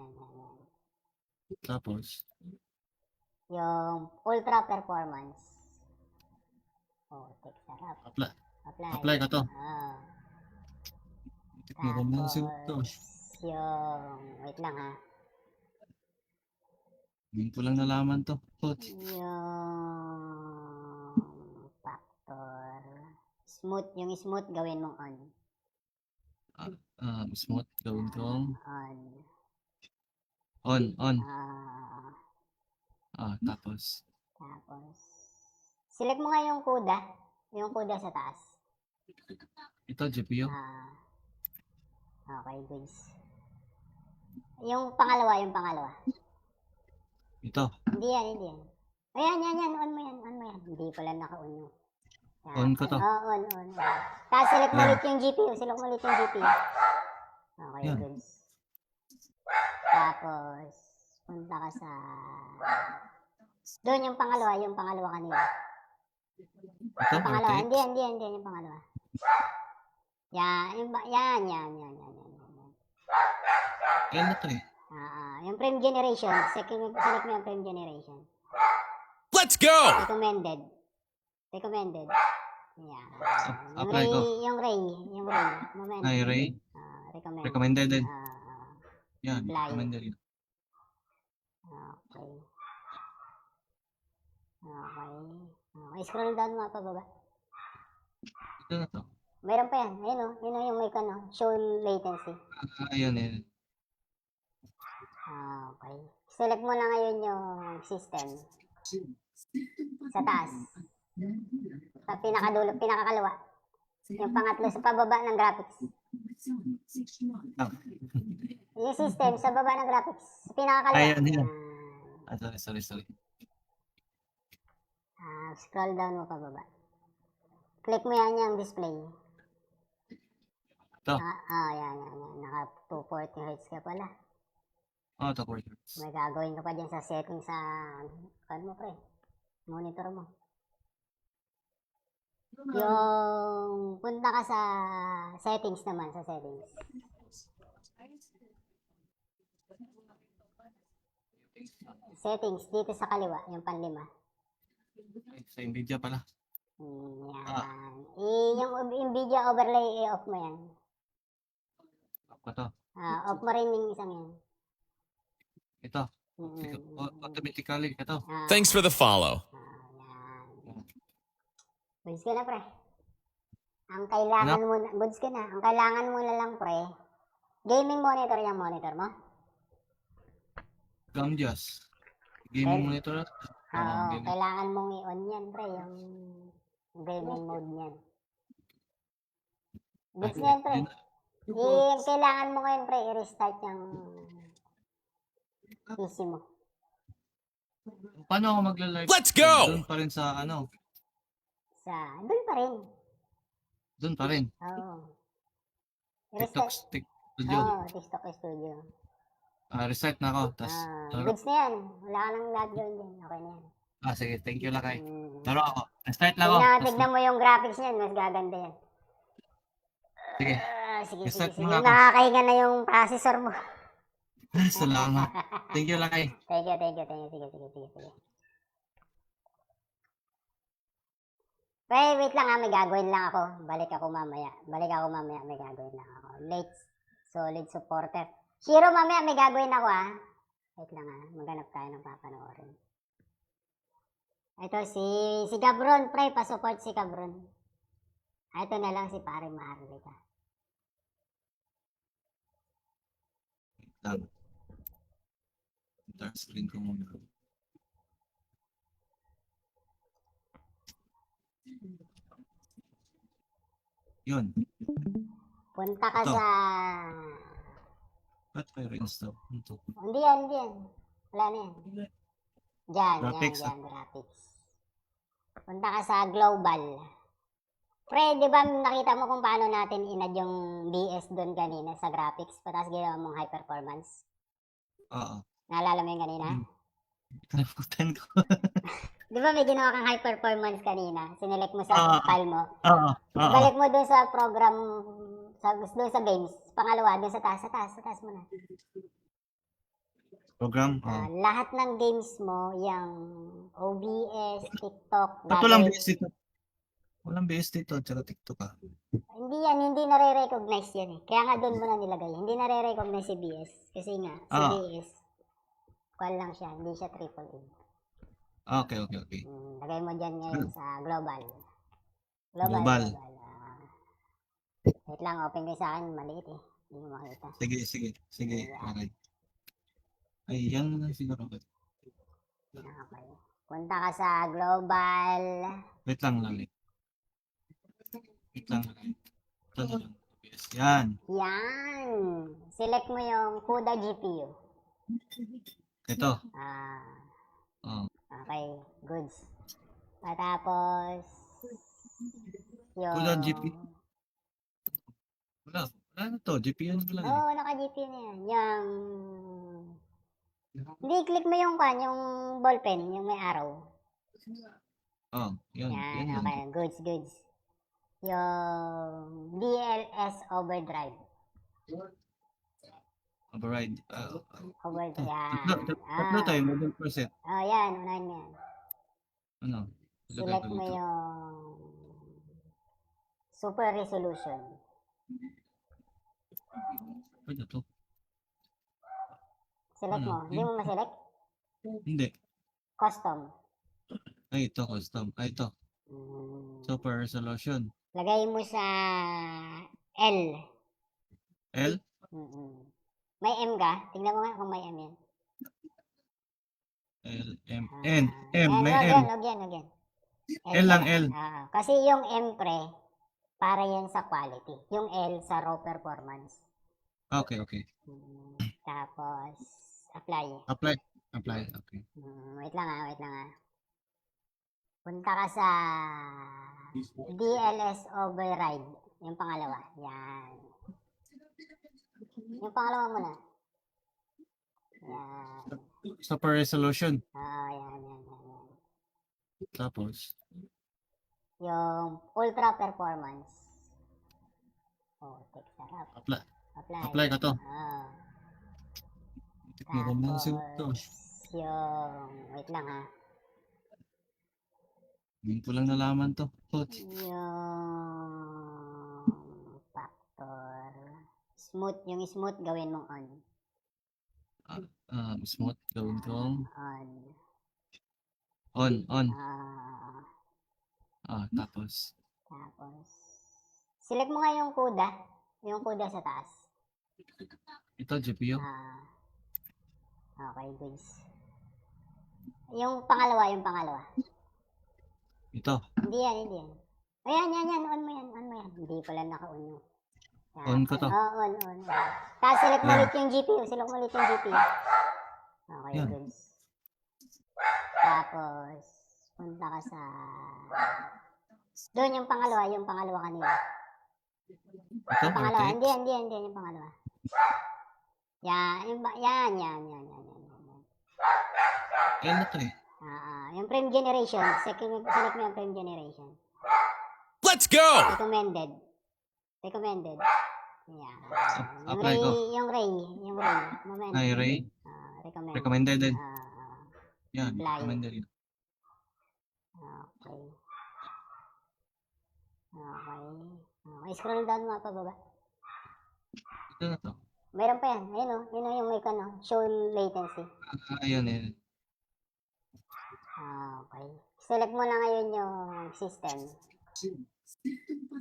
Tapos, Yung ultra performance. Sarap. apply ka to. Tignan ko muna siguro to. yung, wait lang ha, Ngayon ko lang nalaman to. Coach. yung factor, smooth, yung smooth gawin mong on. Smooth gawin kong On. on. Ah, Tapos. tapos, select mo nga yung kuda sa taas. Ito, GPU. Okay, goods. Yung pangalawa. Ito. Hindi yan. Ayan, on mo yan. Hindi pala naka-on yun. Yan. On ko to. On. Tapos select mo Yan. ulit yung GPU. Okay, Yan. goods. Tapos, punta ka sa... Doon yung pangalawa kanina. Ito, Yung pangalawa, rotate. hindi, yung pangalawa. Yan. Yan na to eh. Yung frame generation, select mo yung frame generation. Let's go! Recommended. Yan. Apply ko. Yung ray. Moment. Hi, Ray. Recommended. Recommended din. Yan, apply. recommended. Okay, scroll down mo pababa. Ito na to. Mayroon pa yan. Ayun yung may show latency. Ayan. Okay. Select mo na ngayon yung system. Sa taas. Sa pinakakaliwa. Yung pangatlo sa pababa ng graphics. Yung system sa baba ng graphics. Sa pinakakaliwa. Ayan. Sorry. Scroll down mo pababa. Click mo yan yung display. Ito. Yan. Naka 240 Hz ka pala. Ito, quarters. May gagawin ka pa dyan sa settings sa monitor mo. Yung punta ka sa settings naman, Settings, dito sa kaliwa, yung panlima. Sa Nvidia pala. Yan. Yung NVIDIA overlay, i-off mo yan. Ito. Off mo rin yung isang yan. Ito. Automatically. Ito. Thanks for the follow. Yan. Goods ka na, pre. Ang kailangan mo na lang, pre, gaming monitor yung monitor mo. Gamjas. Gaming monitor. Gaming. Kailangan mong i-on yan, pre, yung gaming mode niyan. Goods na yan, pre. Kailangan mo ngayon, pre, i-restart yung PC mo. Paano ako magla-live? Let's go! Doon pa rin sa Doon pa rin. Oo. TikTok Studio. TikTok Studio. Reset na ako. Tapos, Goods na yan. Wala ka nang log-in din. Okay na yan. sige. Thank you, Lakay. Laro ako. Start lang ako. Tignan mo yung graphics niyan. Mas gaganda yan. Sige. Sige. Start mo na ako. Nakakahinga na yung processor mo. Salamat. Thank you, Lakay. Thank you. Sige. Wait lang ha, may gagawin lang ako. Balik ako mamaya, may gagawin lang ako. Late, solid supporter. Hero, mamaya may gagawin ako ha. Wait lang ha, maghanap tayo ng papanoorin. Ito si Gabron, pre, pa-support si Gabron. Ito na lang si Pare Maharlika. Lang. Dark screen ko muna. Yun. Punta ka Ito. sa... Ba't may reinstall? Ito. Hindi yan. Wala na yan. Diyan, Graphics, graphics. Punta ka sa global. Pre, di ba nakita mo kung paano natin inad yung BS doon kanina sa graphics, patas ginawa mong high performance? Oo. Naalala mo yung kanina? Kalimutan ko. Di ba may ginawa kang high performance kanina? Sinelect mo sa file mo. Oo. Balik mo doon sa program, doon sa games. Pangalawa, doon sa taas mo na. Program. Lahat ng games mo, yung OBS, TikTok, Ito lang basic. Walang BS dito, tsaka TikTok ah. Hindi yan, hindi nare-recognize yan eh. Kaya nga doon mo na nilagay. Hindi nare-recognize si BS. Kasi nga, si Ah. BS, call lang siya, hindi siya triple A. Okay. Lagay mo dyan ngayon sa global. Global. Wait lang, open ko sa akin, maliit eh. Hindi mo makita. Sige. Okay. Ayan na siguro. Okay. Punta ka sa global. Wait lang. Ito na lang. BS. Yan. Yan. Select mo yung CUDA GPU. Ito. Oh. Okay, goods. Tapos, yung... CUDA GPU. Wala na to. GPU na lang. Oo, naka-GPU na yan. Yung... Hindi, click mo yung yung ballpen, yung may arrow. Oh, yun. Yan, okay. Goods. Yung DLS overdrive. Override. Overdrive, yan. Tatlo tayo. Mobile preset. Oh, yan. Unahin mo yan. Ano? Select mo yung super resolution. Ano to? Select mo. Ano? Hindi mo ma-select? Hindi. Custom. Ay, ito. Custom. Ay, ito. Super resolution. Lagay mo sa L. L? May M ka? Tingnan mo nga kung may M yan. L, M, N. M, Yan, may wag M. yan. L lang, L. Kasi yung M pre, para yan sa quality. Yung L sa raw performance. Okay. Tapos, apply. Apply. Okay. Wait lang ah. Punta ka sa DLS override. Yung pangalawa. Yan. Yung pangalawa muna. Yan. Super resolution. Yan. Tapos, Yung ultra performance. Tek sarap. apply ka to. Meron na Tapos, ito. wait lang ha. Hindi ko lang nalaman to. Coach. Yung factor. Yung smooth gawin mong on. Smooth. Gawin kong On. on. Tapos, Select mo nga yung CUDA. Yung CUDA sa taas. ito, GPU. Okay, goods. Yung pangalawa. Ito. Hindi yan. Ayan. On mo yan. Hindi pala naka-on yung. On ko to. On. Tapos select mo ulit yung GPU. Okay, Yan. goods. Tapos, punta ka sa... Doon yung pangalawa kanina. Ito, Yung pangalawa. RTX. Hindi, yung pangalawa. Yan. L na to eh. Yung frame generation. Select mo yung frame generation. Let's go! Recommended. Yan. Apply ko. Yung ray. Moment. Ay, Ray. Recommended din. Yan, apply. recommended. Okay, scroll down mo pababa. Ito na to. Mayroon pa yan. Ayun yung may show latency. Ayan. Okay. Select mo na ngayon yung system.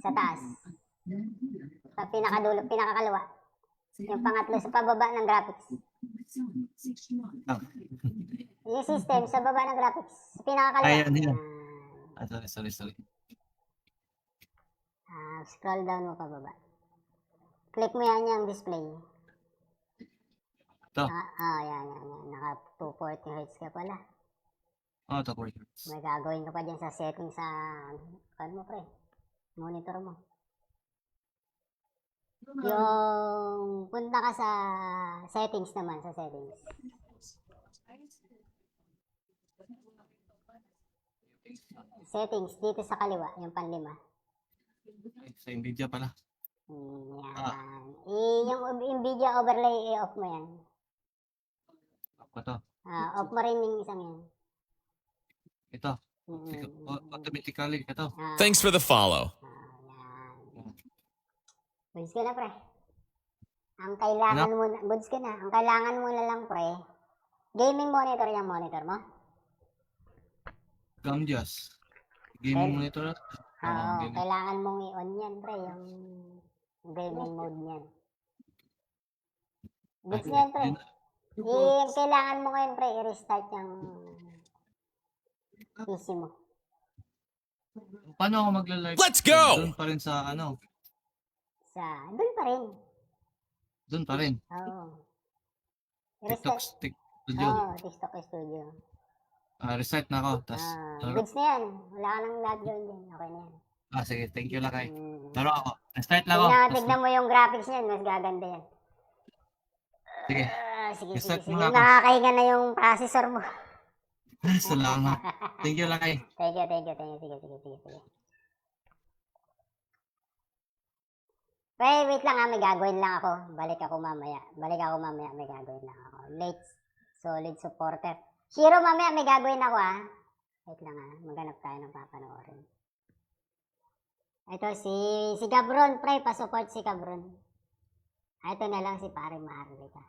Sa taas. Sa pinakakaliwa. Yung pangatlo sa pababa ng graphics. Yung system sa baba ng graphics. Sa pinakakaliwa. Ayan. Sorry. Scroll down mo pababa. Click mo yan yung display. Ito. Yan. Naka 240 Hz ka pala. Ito, 4 Hz. May gagawin ka pa dyan sa settings sa monitor mo. Yung punta ka sa settings naman, Settings, dito sa kaliwa, yung panlima. Sa Nvidia pala. Yan. Yung NVIDIA overlay, i-off mo yan. Ito. Off mo rin yung isang yan. Ito. Automatically ka to. Thanks for the follow. Yan. Goods ka na, pre. Ang kailangan mo na, goods ka na. Ang kailangan mo na lang, pre, gaming monitor yung monitor mo. Gamjas. Gaming monitor. Oo, kailangan mong i-on yan, pre, yung gaming mode niyan. Goods na yan, pre. Kailangan mo ngayon, pre, i-restart yung PC mo. Paano ako magla-live? Let's go! Doon pa rin sa ano? Doon pa rin. Doon pa rin. Oo. TikTok studio. Oo, TikTok studio. Restart na ako. Tas, Goods na yan. Wala ka nang lockdown dyan. Okay na yan. sige, thank you Lakay. Laro ako. Restart lang ako. Tignan mo yung graphics niyan. Mas gaganda yan. Sige. Sige. Restart mo na ako. Nakakahinga na yung processor mo. Salamat. Thank you Lakay. Thank you. Sige. Wait lang ha, may gagawin lang ako. Balik ako mamaya, may gagawin lang ako. Late, solid supporter. Shiro, mamaya may gagawin ako ha. Wait lang ha, maghanap tayo ng papanoorin. Ito si Gabron, pre, pasupport si Gabron. Ito na lang si pare Maharlika.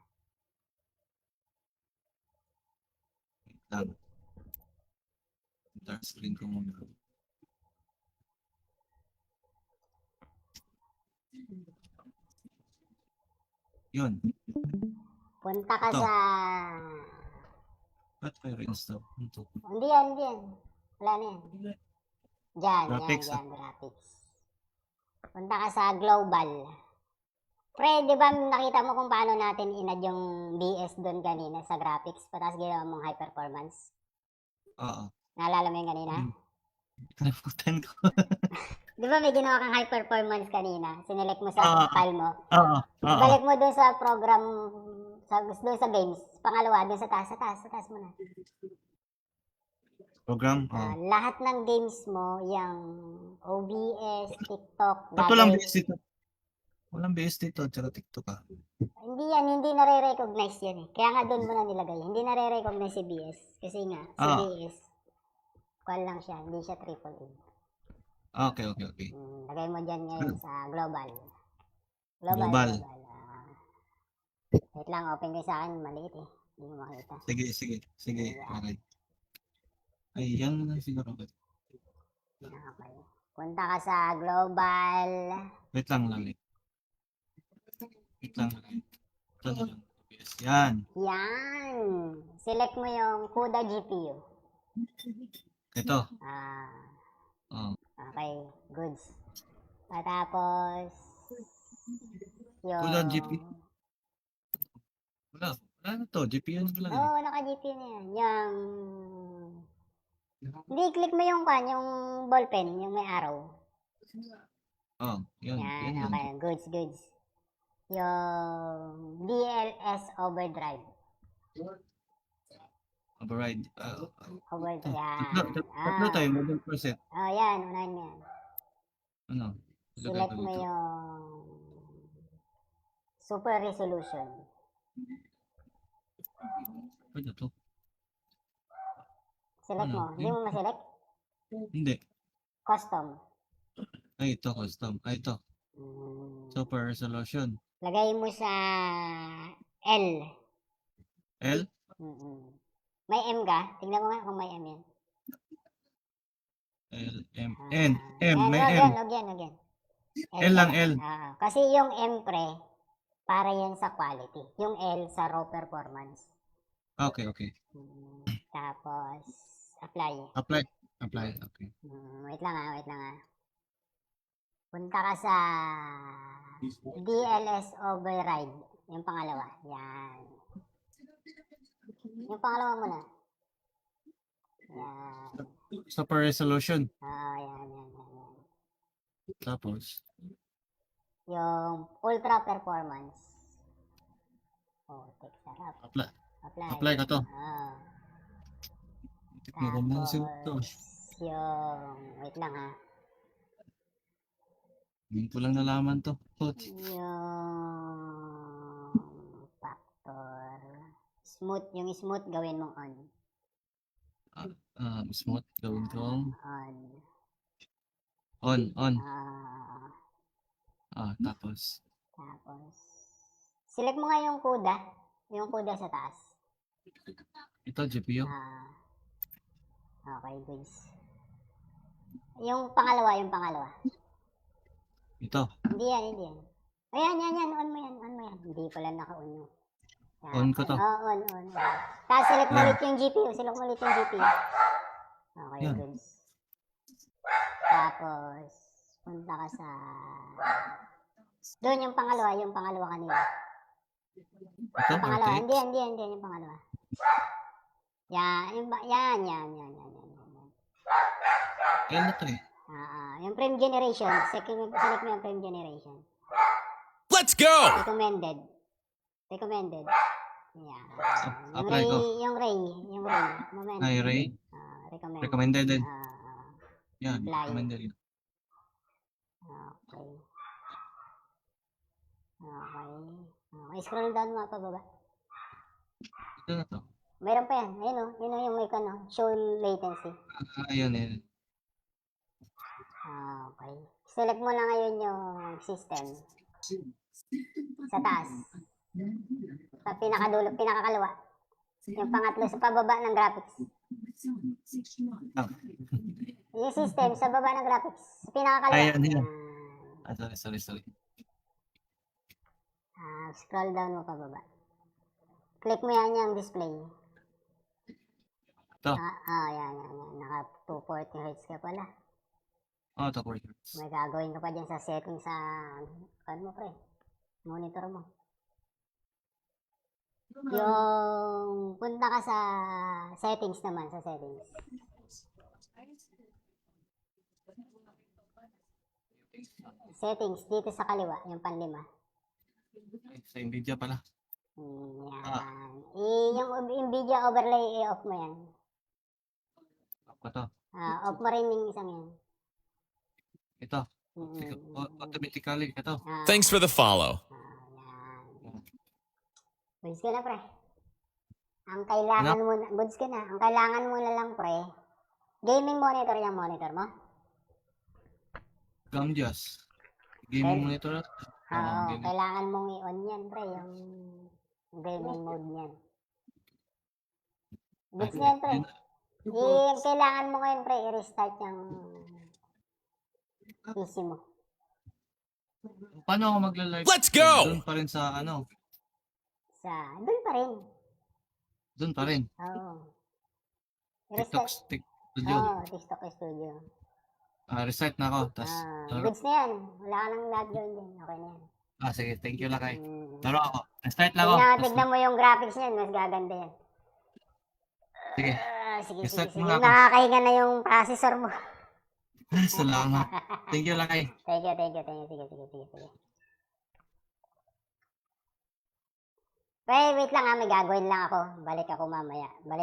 Dark screen ko muna. Yun. Punta ka Ito. sa... Ba't may reinstall? Ito. Hindi yan. Wala na yan. Diyan, Graphics, graphics. Punta ka sa global. Pre, di ba nakita mo kung paano natin inad yung BS doon kanina sa graphics, patas ginawa mong high performance? Oo. Naalala mo yung kanina? Kalimutan ko. Di ba may ginawa kang high performance kanina? Sinelect mo sa file mo. Oo. Balik mo doon sa program, doon sa games. Pangalawa, doon sa taas mo na. Program? Lahat ng games mo, yung OBS, TikTok, Ba't walang BS dito? Walang BS dito, tsaka TikTok ah. hindi nare-recognize yan eh. Kaya nga doon mo na nilagay. Hindi nare-recognize si BS. Kasi nga, si BS, call lang siya, hindi siya AAA. Okay. Lagay mo dyan ngayon sa global. Global. Wait lang, open ko sa akin, maliit eh. Hindi mo makita. Sige. Okay. Ay, yan na lang siguro. Okay. Punta ka sa global. Wait lang. Ito na lang. Yan. Select mo yung CUDA GPU. Ito. Okay, goods. Tapos, yung... CUDA GPU. Wala na to. GPU na lang. Oo, naka-GPU na yan. Hindi, click mo yung ballpen, yung may arrow. Yan. Okay, goods. Yung DLS overdrive. Override. Tatlo tayo. Model preset. Yan, unahin mo yan. Ano? Select mo yung super resolution. Pwede to. Select mo. Hindi mo ma-select? Hindi. Custom. Ito, custom. Ito. Super resolution. Lagay mo sa L. L? May M ka? Tingnan mo nga kung may M yan. L, M, N. May M. Wag yan. L lang, L. Kasi yung M, pre, para yan sa quality. Yung L sa raw performance. Okay. Tapos, apply. Apply. Okay. Wait lang ha. Punta ka sa DLS override. Yung pangalawa. Yan. Yung pangalawa muna. Yan. Super resolution. Yan. Tapos, Yung ultra performance. Text sarap. apply ka to. Tignan mo Tapos, ito. wait lang ha. Hindi ko lang nalaman to. Yung factor. Yung smooth gawin mong on. Smooth gawin kong On. on. Ah, Tapos tapos, select mo nga yung kuda. Yung kuda sa taas. ito GPU. Okay, goods. Yung pangalawa. Ito. Hindi yan. Ayan. On mo yan. Hindi pala naka-on yun. On ko to. On. Tapos select mo Yan. ulit yung GPU. Okay, Yan. goods. Tapos, punta ka sa... Doon yung pangalawa kanina. Ito, Yung pangalawa. rotate. Hindi, yung pangalawa. Yan. Ayan na to eh. Yung frame generation. Select mo yung frame generation. Let's go! Recommended. Yan. Apply ko. Yung ray. Moment. High ray. Recommended. Recommended din. Yan, apply. recommended yun. Okay. Scroll down nga pababa. Ito na to. Meron pa yan. Ayun o. Yun yung may show latency. Ayan. Okay. Select mo na ngayon yung system. Sa taas. Sa pinakakaliwa. Yung pangatlo sa pababa ng graphics. Yung system sa baba ng graphics. Sa pinakakaliwa. Ayan. Sorry. Scroll down mo pababa. Click mo yan yung display. Ito. Yan. Naka 240 Hz ka pala. Ito 4 Hz. May gagawin ka pa dyan sa settings sa monitor mo. Yung punta ka sa settings naman, Settings, dito sa kaliwa, yung panlima. Sa Nvidia pala. Yan. Yung Nvidia overlay, i-off mo yan. Off ko to. Off mo rin yung isang yan. Ito. Automatically. Ito. Thanks for the follow. Yan. Goods ka na, pre. Ang kailangan mo na, goods ka na. Ang kailangan mo na lang, pre, gaming monitor yung monitor mo. Gamjas. Gaming monitor. Gaming. Kailangan mong i-on yan, pre, yung gaming mode niyan. Goods na yan, pre. Kailangan mo ngayon, pre, i-restart yung PC mo. Paano ako magla-live? Let's go! Doon pa rin sa Doon pa rin. Doon pa rin. Oo. TikTok Studio. TikTok Studio. Reset na ako. Tapos, Goods na yan. Wala ka nang gagawin dyan. Okay na yan. sige. Thank you, Lakay. Laro ako. Start lang ako. Tignan mo yung graphics niyan. Mas gaganda yan. Sige. Sige. Start mo na ako. Nakakahinga na yung processor mo. Salamat. Thank you, Lakay. Thank you. Sige. Wait lang may gagawin lang ako. Balik ako mamaya, may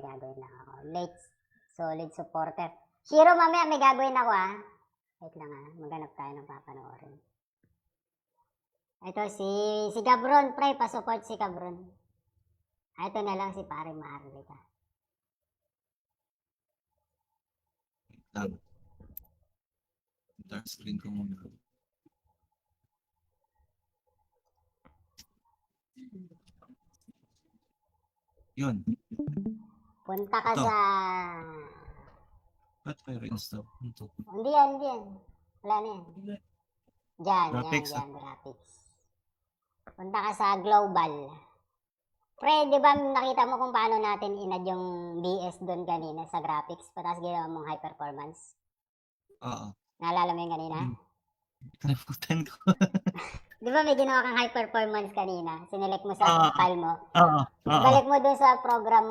gagawin lang ako. Late, solid supporter. Shiro, mamaya may gagawin ako Wait lang maghanap tayo ng papanoorin. Ito si Gabron, pre, pa-support si Gabron. Ito na lang si pare Maharlika. Dark screen ko muna. Yun. Punta ka Ito. sa... Ba't may reinstall? Ito. Hindi yan. Wala na yan. Diyan, Graphics, graphics. Punta ka sa global. Pre, di ba nakita mo kung paano natin inad yung BS doon kanina sa graphics, tapos ginawa mong high performance? Oo. Naalala mo yung kanina? Kalimutan ko. Di ba may ginawa kang high performance kanina? Sinelect mo sa file mo. Oo. Balik mo doon sa program,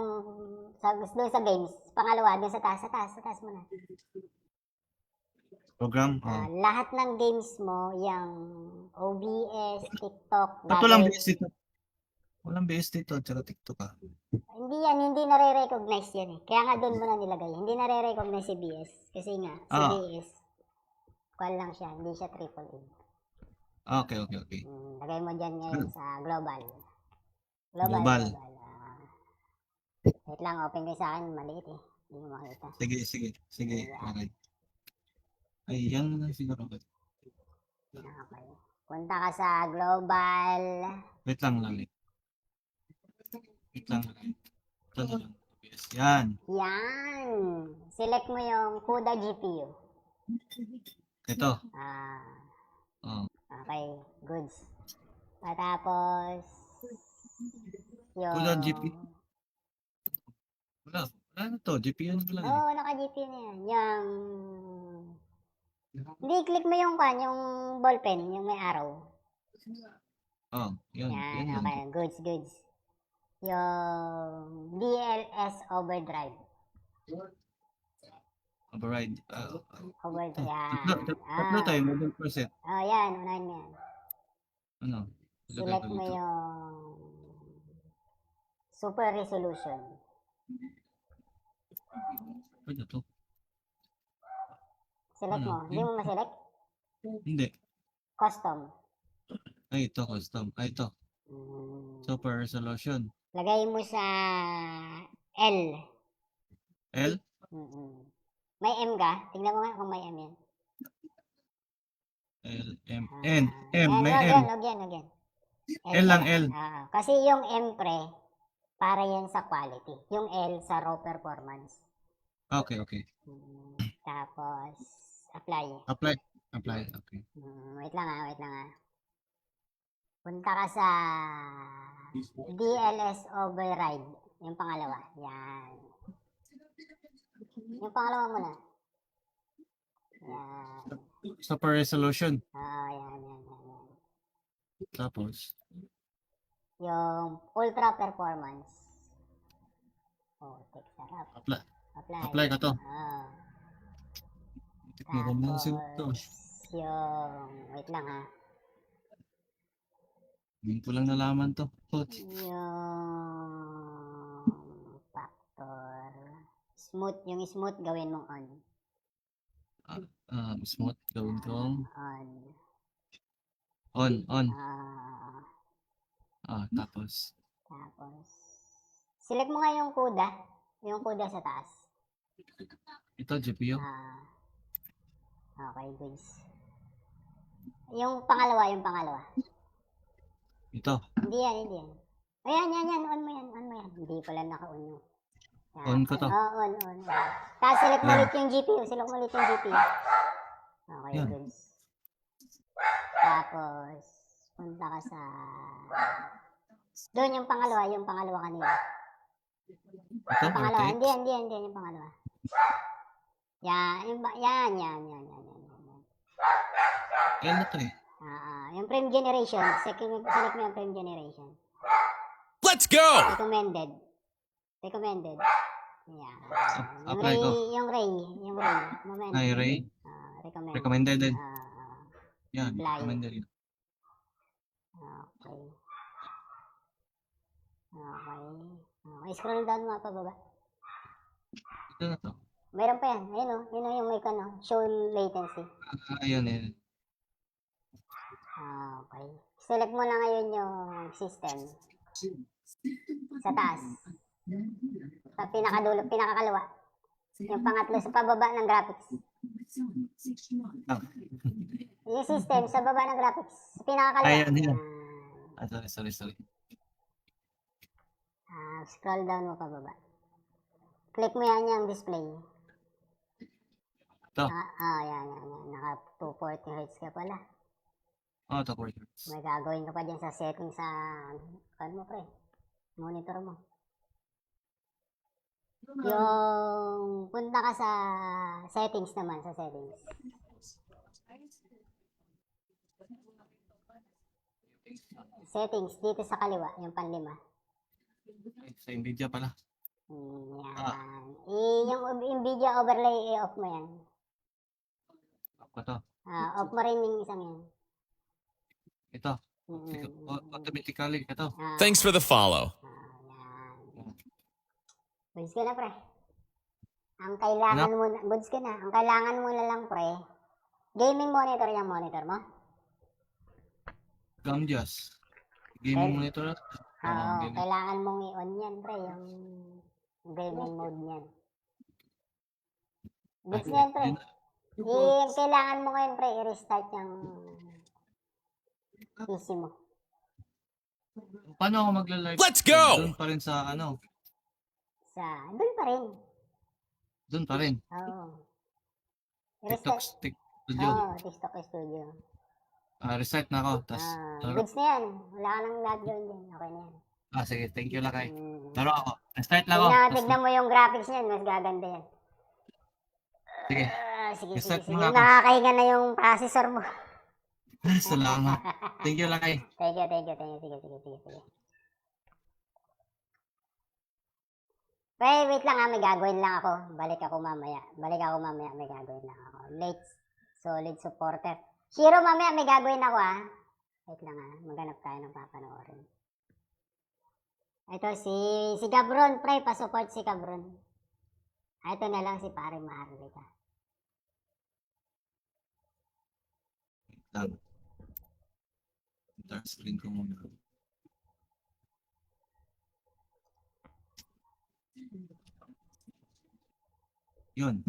doon sa games. Pangalawa, doon sa taas mo na. Program? Lahat ng games mo, yung OBS, TikTok, Ba't walang BS dito? Walang BS dito, tsaka TikTok hindi nare-recognize yan Kaya nga doon mo na nilagay. Hindi nare-recognize si BS. Kasi nga, si BS, call lang siya, hindi siya AAA. Okay. Lagay mo dyan ngayon sa global. Global. Wait lang, open ko sa akin, maliit Hindi mo makita. Sige. Okay. Ay, yan na lang siguro. Okay. Punta ka sa global. Wait lang. Ito na lang. Yes, yan. Yan. Select mo yung CUDA GPU. Ito. Oh. Okay. Goods. Tapos, yung... CUDA GPU. Wala na to. GPU na lang. Oo, naka-GPU na yan. Yung... Hindi, click mo yung yung ballpen, yung may arrow. Oh, yun. Yan, Yan. okay. Goods. Yung DLS overdrive. Override. Overdrive. Yan. Tatlo tayo. Mobile preset. Oh, yan. Unahin mo yan. Ano? Select mo yung super resolution. Pwede to. Select mo. Hindi mo ma-select? Hindi. Custom. Ay, ito. Custom. Ay, ito. Super resolution. Lagay mo sa L. L? May M ka? Tingnan mo nga kung may M yan. L, M, N. M, may Again, M. again. L lang, L. Kasi yung M pre, para yan sa quality. Yung L sa raw performance. Okay. Tapos, apply. Apply. Okay. Wait lang ah. Punta ka sa DLS override. Yung pangalawa. Yan. Yung pangalawa muna. Yan. Super resolution. Yan. Tapos, Yung ultra performance. Tek, sarap. apply ka to. Maganda na Tapos, yung, wait lang ha. Hindi ko lang nalaman to. Yung factor. Yung smooth gawin mong on. Smooth. Gawin kong On. on. Tapos, Select mo nga yung CUDA. Yung CUDA sa taas. ito, GPU. Okay, goods. Yung pangalawa. Ito. Hindi yan. Ayan. On mo yan. Hindi pala naka-on yun. On ko to. On. Tapos select mo ulit yung GPU. Okay, Yan. goods. Tapos, punta ka sa... Doon yung pangalawa kanina. Ito, Yung pangalawa. RTX. Hindi. Yung pangalawa. Yan. L na to eh. Yung frame generation. Select mo yung frame generation. Let's go! Recommended. Yan. Apply ko. Yung ray. Moment. Ay, Ray. Recommended din. Yan, Apply. recommended yun. Okay. Scroll down mo pababa. Ito na to. Meron pa yan. Ayun o. Yun yung may show latency. Ayan. Okay. Select mo na ngayon yung system. Sa taas. Sa pinakadulo, pinakakaliwa. Yung pangatlo sa pababa ng graphics. Yung system sa baba ng graphics. Sa pinakakaliwa. Ayan. Sorry. Scroll down mo pababa. Click mo yan yung display. Ito. Yan. Naka 240 Hz ka pala. Ito, 40 Hz. May gagawin ka pa dyan sa setting sa monitor mo. Yung punta ka sa settings naman, Settings, dito sa kaliwa, yung panlima. Sa Nvidia pala. Yan. Yung Nvidia overlay, i-off mo yan. Off ko to. Off mo rin yung isang yan. Ito. Automatically. Ito. Thanks for the follow. Yan. Goods ka na, pre. Ang kailangan mo na, goods ka na. Ang kailangan mo na lang, pre, gaming monitor yung monitor mo. Gamjas. Gaming monitor. Kailangan mong i-on yan, pre, yung gaming mode niyan. Goods na yan, pre. Kailangan mo ngayon, pre, i-restart yung PC mo. Paano ako magla-live? Let's go! Doon pa rin sa ano? Doon pa rin. Doon pa rin. Oo. TikTok Studio. Oo, TikTok Studio. Restart na ako. Tapos, Goods na yan. Wala ka nang gagawin dyan. Okay na yan. sige, thank you Lakay. Mm. Laro ako. Restart lang ako. Tignan mo yung graphics niyan. Mas gaganda yan. Sige. Sige. Restart mo nga ako. Nakakahinga na yung processor mo. Salamat. Thank you Lakay. Thank you. Sige. Pre, wait lang may gagawin lang ako. Balik ako mamaya, may gagawin lang ako. Late, solid supporter. Shiro, mamaya may gagawin ako Wait lang maghanap tayo ng papanoorin. Ito si Gabron, pre, pa-support si Gabron. Ito na lang si pare Maharlika. Dark screen ko muna. Yun.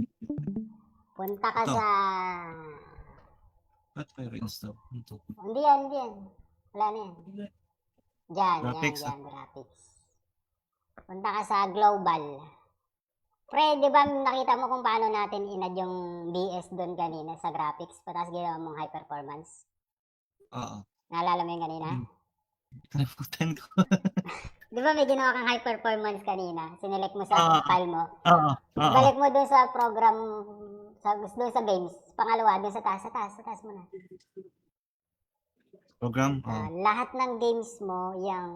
Punta ka Ito. sa... Ba't kayo reinstall? Ito. Hindi yan. Wala na yan. Diyan, Graphics, graphics. Punta ka sa global. Pre, di ba nakita mo kung paano natin inad yung BS doon kanina sa graphics, tapos ginawa mong high performance? Oo. Naalala mo yung kanina? Kalimutan ko. Di ba may ginawa kang high performance kanina? Sinelect mo sa file mo. Oo. Balik mo doon sa program, doon sa games. Pangalawa, doon sa taas mo na. Program? Lahat ng games mo, yung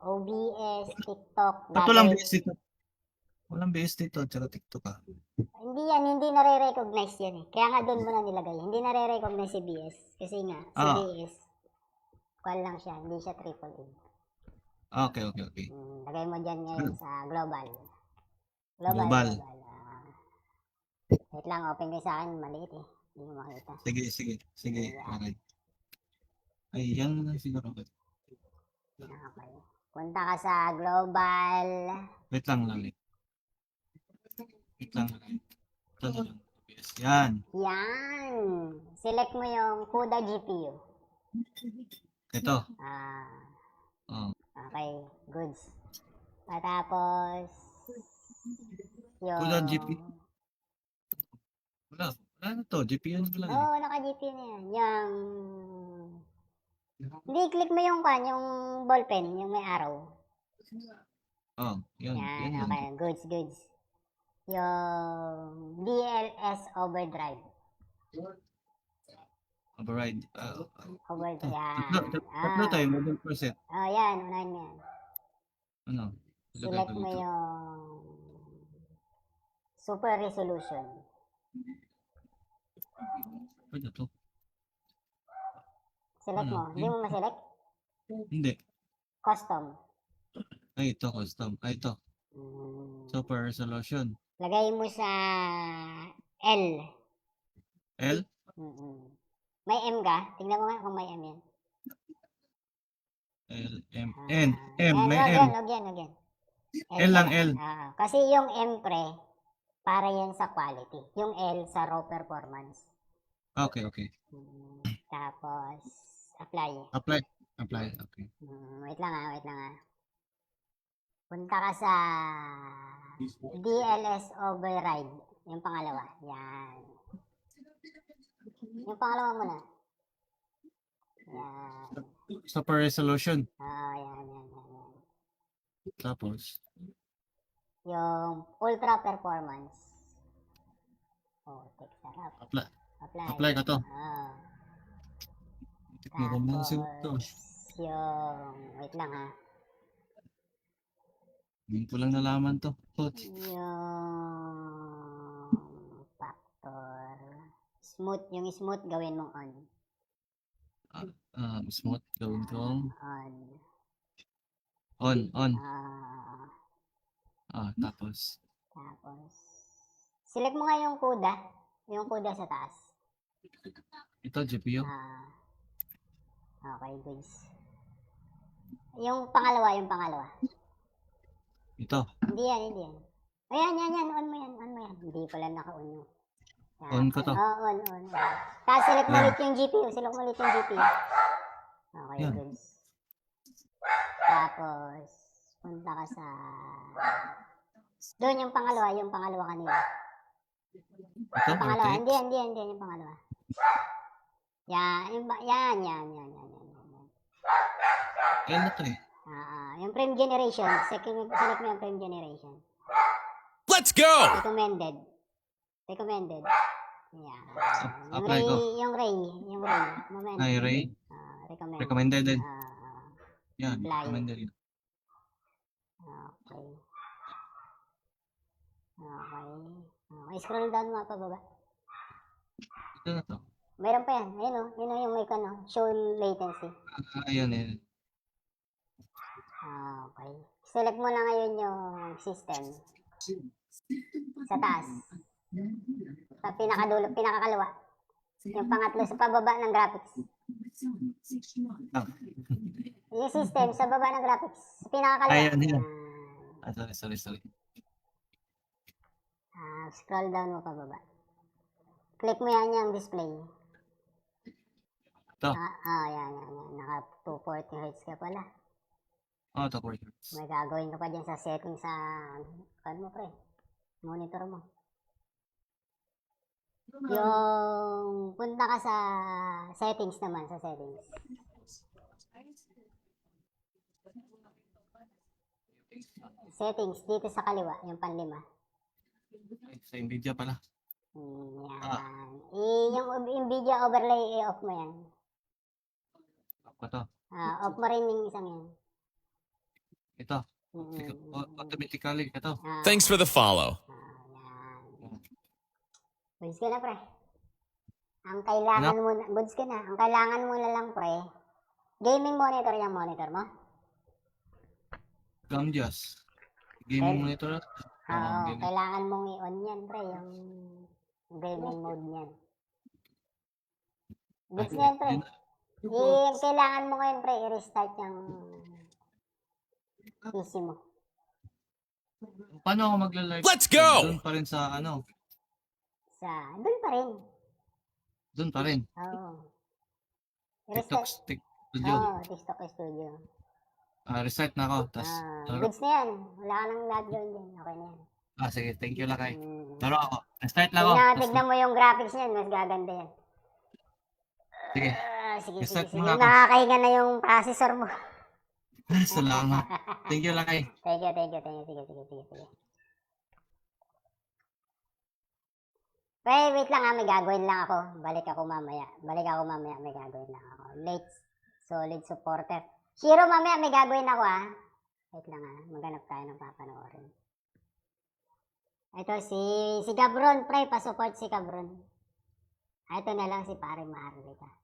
OBS, TikTok, Ba't walang BS dito? Walang BS dito, tsaka TikTok hindi nare-recognize yan Kaya nga doon mo na nilagay. Hindi nare-recognize si BS. Kasi nga, si BS, call lang siya, hindi siya AAA. Okay. Lagay mo dyan ngayon sa global. Global. Wait lang, open ko sa akin, maliit Hindi mo makita. Sige. Okay. Ay, yan na lang siguro. Okay. Punta ka sa global. Wait lang. Ito na lang. Yes, yan. Select mo yung CUDA GPU. Ito. Okay, goods. Tapos, yung... CUDA GPU. Wala na to. GPU na lang. Oo, naka-GPU na yan. Hindi, click mo yung ballpen, yung may arrow. Yan. Okay, goods. Yung DLS overdrive. Override. Overdrive. Tatlo tayo. Mobile preset. Yan, unahin mo yan. Ano? Select mo yung super resolution. Pwede to. Select mo. Hindi mo ma-select? Hindi. Custom. Ay, ito. Custom. Ay, ito. Super resolution. Lagay mo sa L. L? May M ka? Tingnan mo nga kung may M yan. L, M. M. May M. Huwag yan. L lang, L. Kasi yung M, pre, para yan sa quality. Yung L sa raw performance. Okay. Tapos, apply. Apply. Okay. Wait lang Punta ka sa DLS override. Yung pangalawa. Yan. Yung pangalawa muna. Yan. Super resolution. Yan. Tapos, Yung ultra performance. Take sarap. apply ka to. Maganda na Tapos, wait lang Ngayon ko lang nalaman to. Yung factor. Yung smooth gawin mong on. Smooth. Gawin ko. On. On. Tapos. Select mo nga yung CUDA. Yung CUDA sa taas. Ito, GPU. Okay, goods. Yung pangalawa. Ito. Hindi yan. Ayan. On mo yan. Hindi pala naka-on yun. On ko to. Oo, on. Tapos select mo Yan. ulit yung GPU. Select mo ulit yung GPU. Okay, Yan. goods. Tapos, punta ka sa... Doon yung pangalawa kanina. Ito, Yung pangalawa, RTX. hindi, yung pangalawa. Yan. Kaya na to eh. Yung frame generation, select mo yung frame generation. Let's go! Recommended. Yan. Apply ko. Yung ray. Moment. Ay, Ray. Recommended. Recommended din. Yan, Apply. recommended yun. Okay. Scroll down mo pababa. Ito na to. Meron pa yan. Ayun o. Yun yung may show latency. Ayan. Okay. Select mo na ngayon yung system. Sa taas. Sa pinakadulo, pinakakaliwa. Yung pangatlo sa pababa ng graphics. Ah, Yung system sa baba ng graphics. Sa pinakakaliwa. Ayan. Sorry. Scroll down mo pababa. Click mo yan yung display. Ito. Yan. Naka 240 Hz ka pala. Oh, ito 4 Hz. May gagawin ka pa dyan sa setting sa mo pre. Monitor mo. Yung punta ka sa settings naman, sa settings. Settings dito sa kaliwa, yung panlima. Sa Nvidia pala. Yan. Yung NVIDIA overlay, i-off mo yan. Ako to. Off mo rin yung isang yan. Ito. Automatically. Ito. Thanks for the follow. Yan. Goods ka na, pre. Ang kailangan mo na, goods ka na. Ang kailangan mo na lang, pre, gaming monitor yung monitor mo. Gamjas. Gaming monitor. Gaming. Kailangan mong i-on yan, pre, yung gaming mode niyan. Goods na yan, pre. Kailangan mo ngayon, pre, i-restart yung PC mo. Paano ako magla-live? Let's go! Doon pa rin sa ano? Doon pa rin. Doon pa rin. Oo. TikTok Studio. TikTok Studio. Restart na ako. Tapos, Goods na yan. Wala ka nang log-in dyan. Okay na yan. sige. Thank you, Lakay. Laro ako. Restart lang ako. Tignan mo yung graphics niyan. Mas gaganda yan. Sige. Sige. Restart mo nga ako. Nakakahinga na yung processor mo. Salamat. Thank you, Lakay. Thank you. Sige. Wait lang may gagawin lang ako. Balik ako mamaya, may gagawin lang ako. Late, solid supporter. Shiro, mamaya may gagawin ako Wait lang maghanap tayo ng papanoorin. Ito si Gabron, pre, pa-support si Gabron. Ito na lang si pare Maharlika.